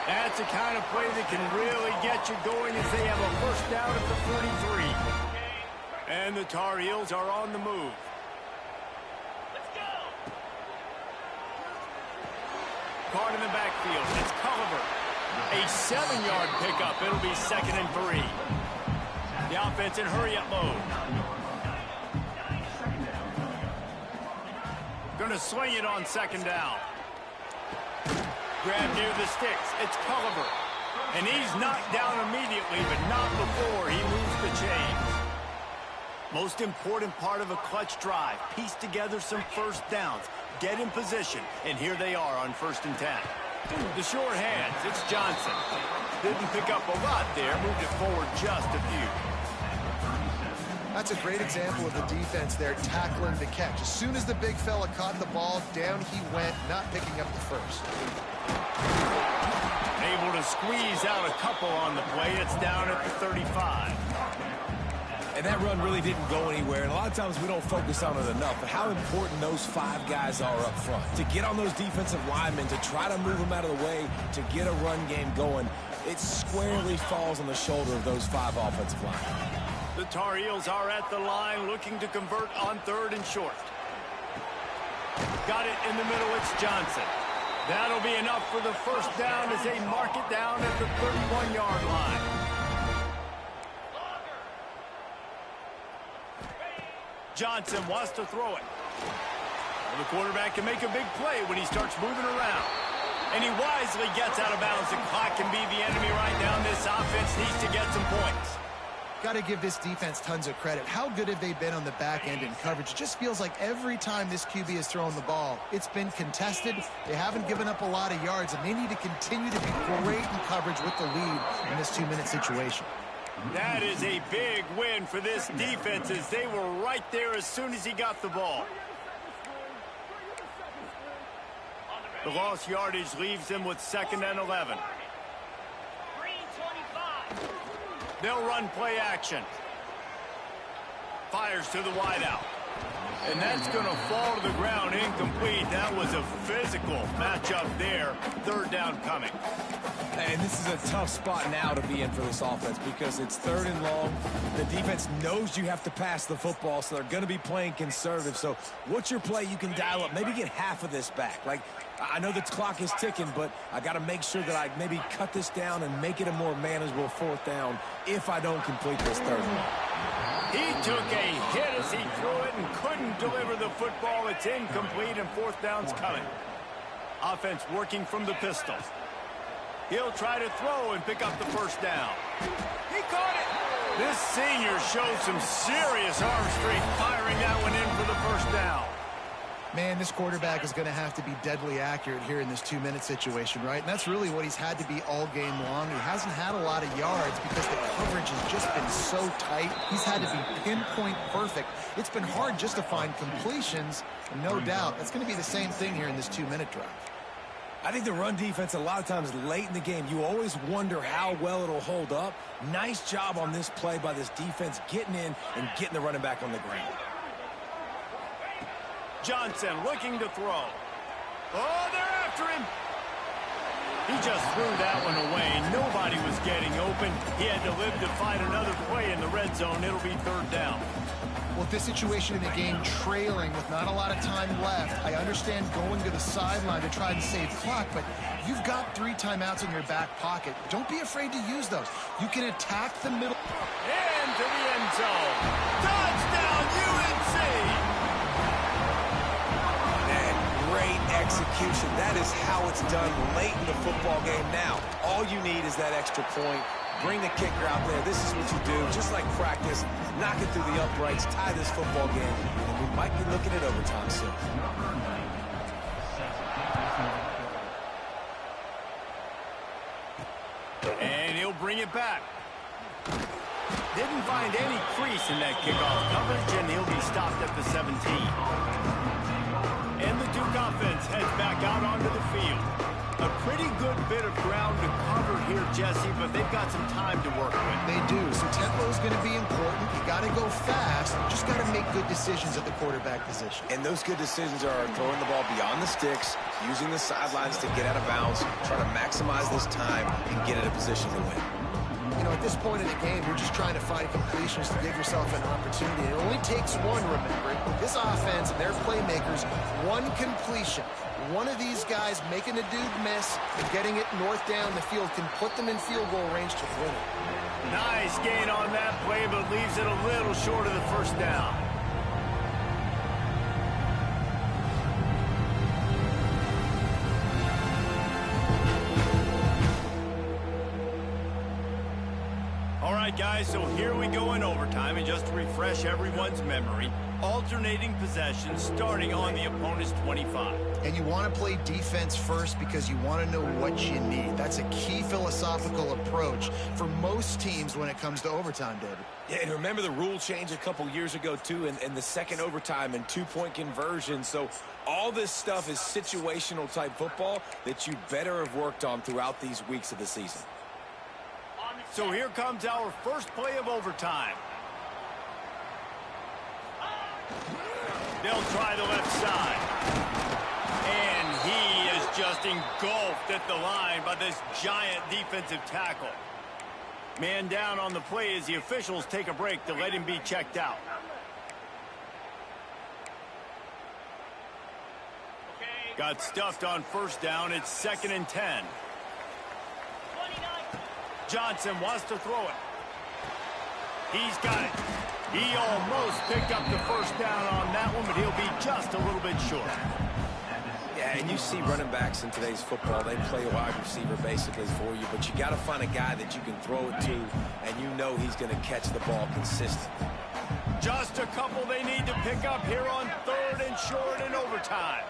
That's the kind of play that can really get you going as they have a first down at the 43. And the Tar Heels are on the move. Caught in the backfield. It's Culliver. A 7-yard pickup. It'll be 2nd and 3. The offense in hurry-up mode. Going to swing it on second down. Grab near the sticks. It's Culliver. And he's knocked down immediately, but not before he moves the chains. Most important part of a clutch drive. Piece together some first downs. Get in position. And here they are on 1st and 10. The short hands. It's Johnson. Didn't pick up a lot there. Moved it forward just a few. That's a great example of the defense there tackling the catch. As soon as the big fella caught the ball, down he went, not picking up the first. Able to squeeze out a couple on the play. It's down at the 35. And that run really didn't go anywhere. And a lot of times we don't focus on it enough. But how important those 5 guys are up front. To get on those defensive linemen, to try to move them out of the way, to get a run game going, it squarely falls on the shoulder of those 5 offensive linemen. The Tar Heels are at the line looking to convert on 3rd and short. Got it in the middle. It's Johnson. That'll be enough for the first down as they mark it down at the 31-yard line. Johnson wants to throw it. Well, the quarterback can make a big play when he starts moving around. And he wisely gets out of bounds. The clock can be the enemy right now. This offense needs to get some points. Got to give this defense tons of credit. How good have they been on the back end in coverage? It just feels like every time this QB has thrown the ball, it's been contested. They haven't given up a lot of yards, and they need to continue to be great in coverage with the lead in this 2-minute situation. That is a big win for this defense as they were right there as soon as he got the ball. The lost yardage leaves them with 2nd and 11. They'll run play action. Fires to the wideout. And that's going to fall to the ground incomplete. That was a physical matchup there. Third down coming. And this is a tough spot now to be in for this offense because it's 3rd and long. The defense knows you have to pass the football, so they're going to be playing conservative. So what's your play you can dial up? Maybe get half of this back. Like, I know the clock is ticking, but I got to make sure that I maybe cut this down and make it a more manageable 4th down if I don't complete this 3rd one. He took a hit as he threw it and couldn't deliver the football. It's incomplete, and 4th down's coming. Offense working from the pistol. He'll try to throw and pick up the 1st down. He caught it. This senior showed some serious arm strength firing that one in for the 1st down. Man, this quarterback is going to have to be deadly accurate here in this 2-minute situation, right? And that's really what he's had to be all game long. He hasn't had a lot of yards because the coverage has just been so tight. He's had to be pinpoint perfect. It's been hard just to find completions, and no doubt that's going to be the same thing here in this 2-minute drive. I think the run defense, a lot of times late in the game, you always wonder how well it'll hold up. Nice job on this play by this defense getting in and getting the running back on the ground. Johnson looking to throw. Oh, they're after him. He just threw that one away. Nobody was getting open. He had to live to fight another play in the red zone. It'll be 3rd down. Well, this situation in the game, trailing with not a lot of time left, I understand going to the sideline to try and save clock, but you've got 3 timeouts in your back pocket. Don't be afraid to use those. You can attack the middle. Into the end zone. Touchdown, UNC! Man, great execution. That is how it's done late in the football game. Now, all you need is that extra point. Bring the kicker out there. This is what you do. Just like practice, knock it through the uprights, tie this football game, and we might be looking at overtime soon. And he'll bring it back. Didn't find any crease in that kickoff coverage, and he'll be stopped at the 17. And the Duke offense heads back out onto the field. A pretty good bit of ground to cover here, Jesse, but they've got some time to work with. They do. So tempo is going to be important. You got to go fast. You just got to make good decisions at the quarterback position. And those good decisions are throwing the ball beyond the sticks, using the sidelines to get out of bounds, trying to maximize this time and get in a position to win. You know, at this point in the game, you're just trying to find completions to give yourself an opportunity. It only takes one, remember. This offense and their playmakers, one completion. One of these guys making the dude miss and getting it north down the field can put them in field goal range to win it. Nice gain on that play, but leaves it a little short of the 1st down. All right, guys, so here we go in overtime, and just to refresh everyone's memory, alternating possessions starting on the opponent's 25. And you want to play defense first because you want to know what you need. That's a key philosophical approach for most teams when it comes to overtime, David. Yeah, and remember the rule change a couple years ago, too, in the second overtime and 2-point conversion. So all this stuff is situational type football that you better have worked on throughout these weeks of the season. So here comes our first play of overtime. They'll try the left side. And he is just engulfed at the line by this giant defensive tackle. Man down on the play as the officials take a break to let him be checked out. Got stuffed on 1st down. It's 2nd and 10. Johnson wants to throw it. He's got it. He almost picked up the 1st down on that one, but he'll be just a little bit short. Yeah, and you see running backs in today's football, they play a wide receiver basically for you, but you got to find a guy that you can throw it to, and you know he's going to catch the ball consistently. Just a couple they need to pick up here on 3rd and short in overtime.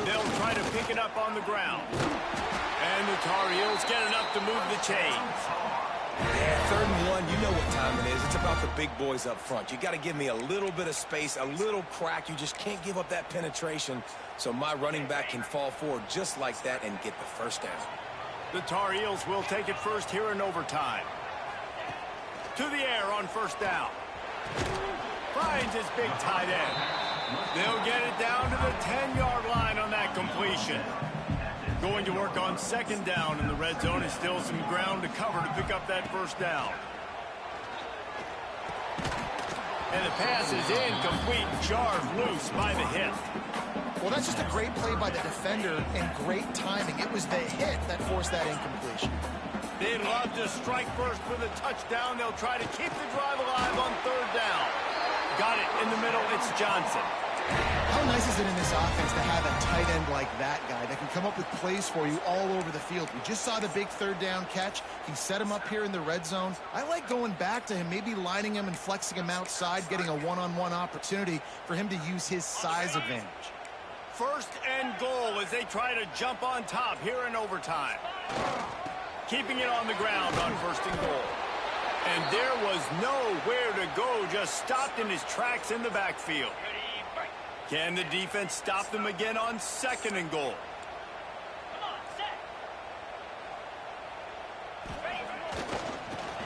They'll try to pick it up on the ground. And the Tar Heels get enough to move the chains. Yeah, 3rd and 1, you know what time it is. It's about the big boys up front. You got to give me a little bit of space, a little crack. You just can't give up that penetration so my running back can fall forward just like that and get the 1st down. The Tar Heels will take it first here in overtime. To the air on 1st down. Finds his big tight end. They'll get it down to the 10-yard line on that completion. Going to work on second down in the red zone, and still some ground to cover to pick up that first down. And the pass is incomplete, jarred loose by the hit. Well, that's just a great play by the defender and great timing. It was the hit that forced that incompletion. They'd love to strike first for the touchdown. They'll try to keep the drive alive on third down. Got it in the middle. It's Johnson. How nice is it in this offense to have a tight end like that guy that can come up with plays for you all over the field? We just saw the big third down catch. He set him up here in the red zone. I like going back to him, maybe lining him and flexing him outside, getting a one-on-one opportunity for him to use his size advantage. First and goal as they try to jump on top here in overtime. Keeping it on the ground on first and goal. And there was nowhere to go, just stopped in his tracks in the backfield. Can the defense stop them again on second and goal?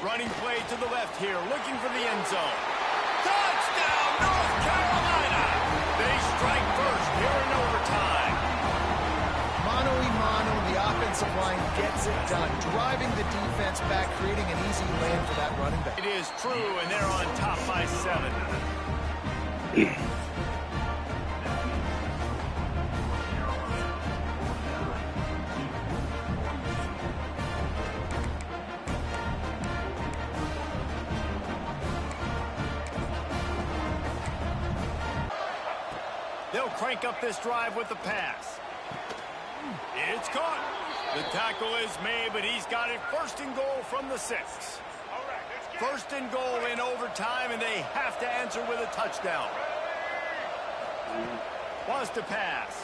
Running play to the left here, looking for the end zone. Touchdown, North Carolina! They strike first here in overtime. Mano-a-mano, the offensive line gets it done, driving the defense back, creating an easy lane for that running back. It is true, and they're on top by 7. They'll crank up this drive with the pass. It's caught. The tackle is made, but he's got it first and goal from the 6. First and goal in overtime, and they have to answer with a touchdown. Wants to pass.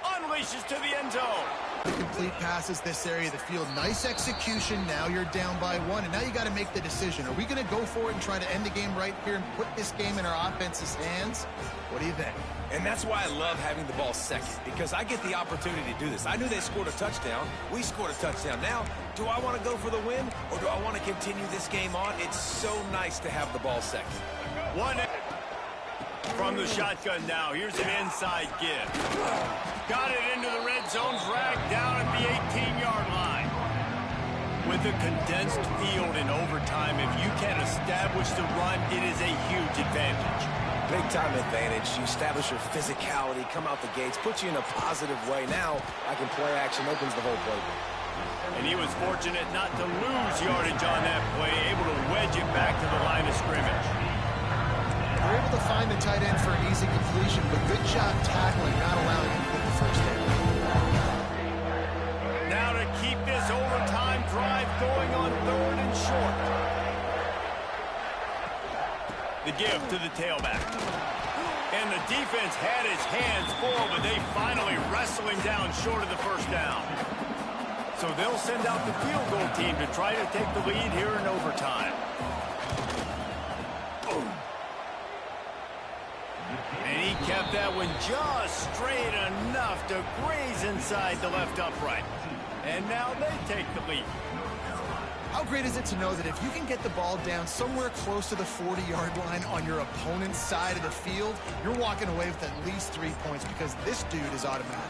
Unleashes to the end zone. The complete passes this area of the field. Nice execution. Now you're down by 1, and now you got to make the decision. Are we going to go for it and try to end the game right here and put this game in our offense's hands? What do you think? And that's why I love having the ball second, because I get the opportunity to do this. I knew they scored a touchdown. We scored a touchdown. Now, do I want to go for the win, or do I want to continue this game on? It's so nice to have the ball second. One from the shotgun now. Here's an inside give. Got it into the red zone, dragged down at the 18-yard line. With a condensed field in overtime, if you can establish the run, it is a huge advantage. Big-time advantage. You establish your physicality, come out the gates, put you in a positive way. Now, I can play action, opens the whole playbook. And he was fortunate not to lose yardage on that play, able to wedge it back to the line of scrimmage. They're able to find the tight end for an easy completion, but good job tackling, not allowing him to get the first down. Now to keep this overtime drive going on third and short. The give to the tailback. And the defense had his hands full, but they finally wrestle him down short of the first down. So they'll send out the field goal team to try to take the lead here in overtime. And he kept that one just straight enough to graze inside the left upright. And now they take the lead. How great is it to know that if you can get the ball down somewhere close to the 40-yard line on your opponent's side of the field, you're walking away with at least 3 points because this dude is automatic.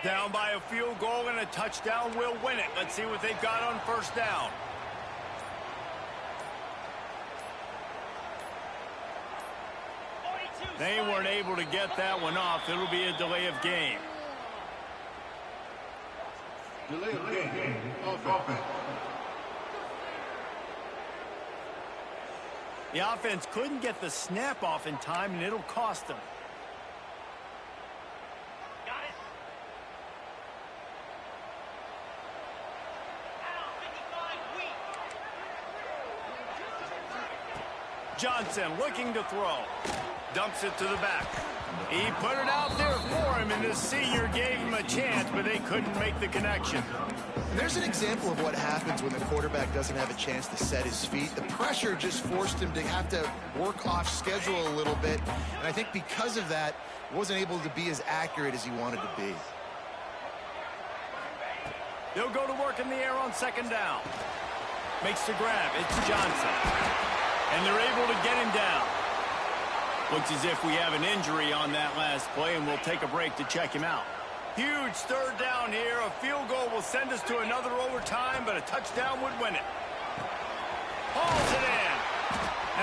Down by a field goal and a touchdown will win it. Let's see what they've got on first down. They weren't able to get that one off. It'll be a delay of game. Delay of game. Offense. The offense couldn't get the snap off in time, and it'll cost them. Johnson looking to throw. Dumps it to the back. He put it out there for him, and the senior gave him a chance, but they couldn't make the connection. And there's an example of what happens when the quarterback doesn't have a chance to set his feet. The pressure just forced him to have to work off schedule a little bit. And I think because of that, he wasn't able to be as accurate as he wanted to be. They'll go to work in the air on second down. Makes the grab. It's Johnson. And they're able to get him down. Looks as if we have an injury on that last play, and we'll take a break to check him out. Huge third down here. A field goal will send us to another overtime, but a touchdown would win it. Hauls it in.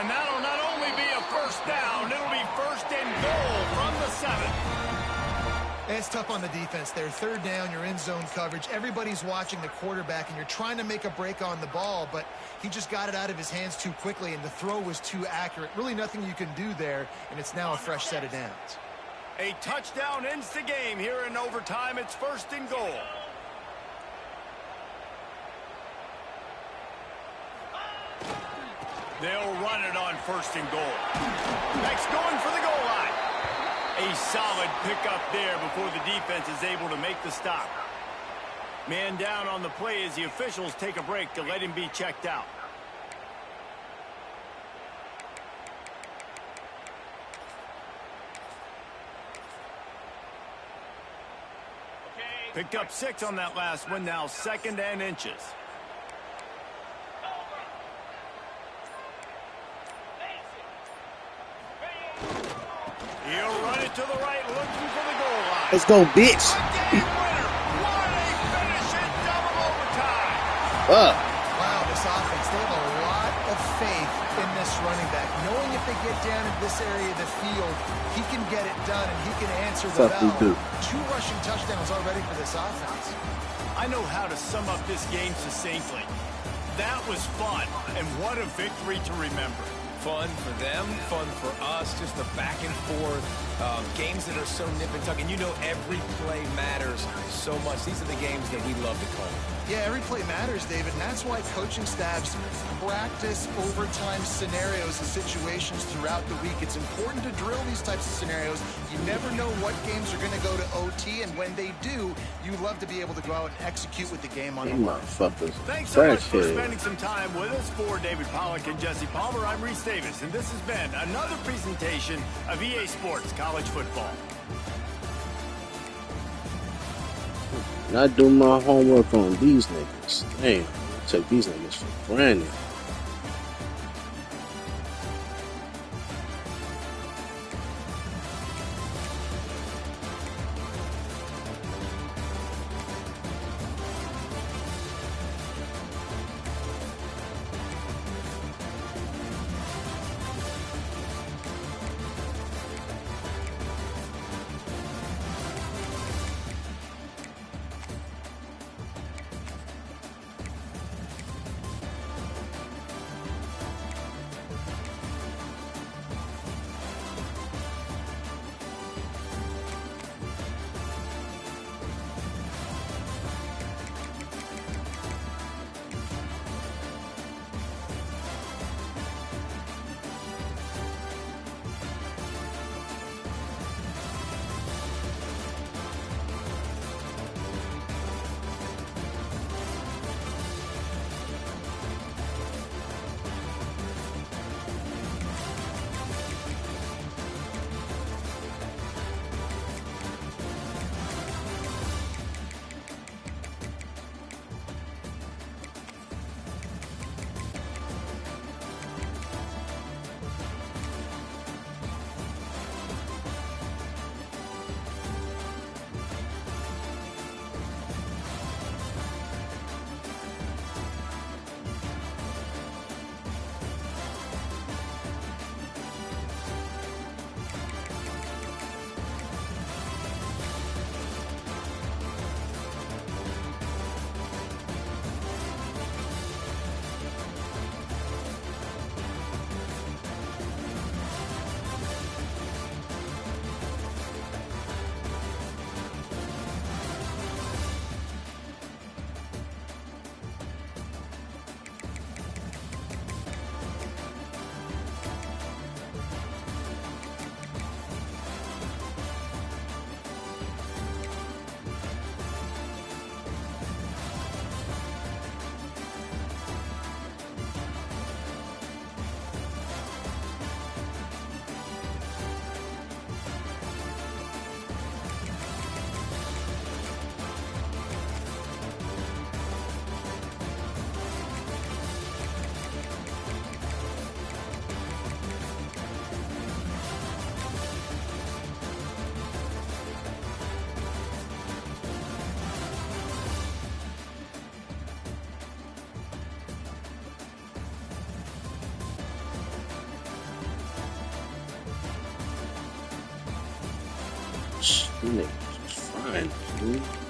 And that'll not only be a first down, it'll be first and goal from the 7. It's tough on the defense there. Third down, you're in zone coverage. Everybody's watching the quarterback, and you're trying to make a break on the ball, but he just got it out of his hands too quickly, and the throw was too accurate. Really nothing you can do there, and it's now a fresh set of downs. A touchdown ends the game here in overtime. It's first and goal. They'll run it on first and goal. Next, going for the goal line. A solid pickup there before the defense is able to make the stop. Man down on the play as the officials take a break to let him be checked out. Picked up 6 on that last one, now second and inches. He'll run it to the right, looking for the goal line. Let's go, bitch. A game winner. What a finish in double overtime. Wow, this offense, they have a lot of faith in this running back. Knowing if they get down in this area of the field, he can get it done and he can answer the bell. 2 rushing touchdowns already for this offense. I know how to sum up this game succinctly. That was fun, and what a victory to remember. Fun for them, fun for us, just the back and forth, games that are so nip and tuck, and you know every play matters so much. These are the games that we love to call. Yeah, every play matters, David, and that's why coaching staffs practice overtime scenarios and situations throughout the week. It's important to drill these types of scenarios. You never know what games are going to go to OT, and when they do, you love to be able to go out and execute with the game on the line. Thanks so much for spending some time with us. For David Pollack and Jesse Palmer, I'm Reese Davis, and this has been another presentation of EA Sports College Football. Not doing my homework on these niggas. Damn, I take these niggas for granted. niggas was frying, dude.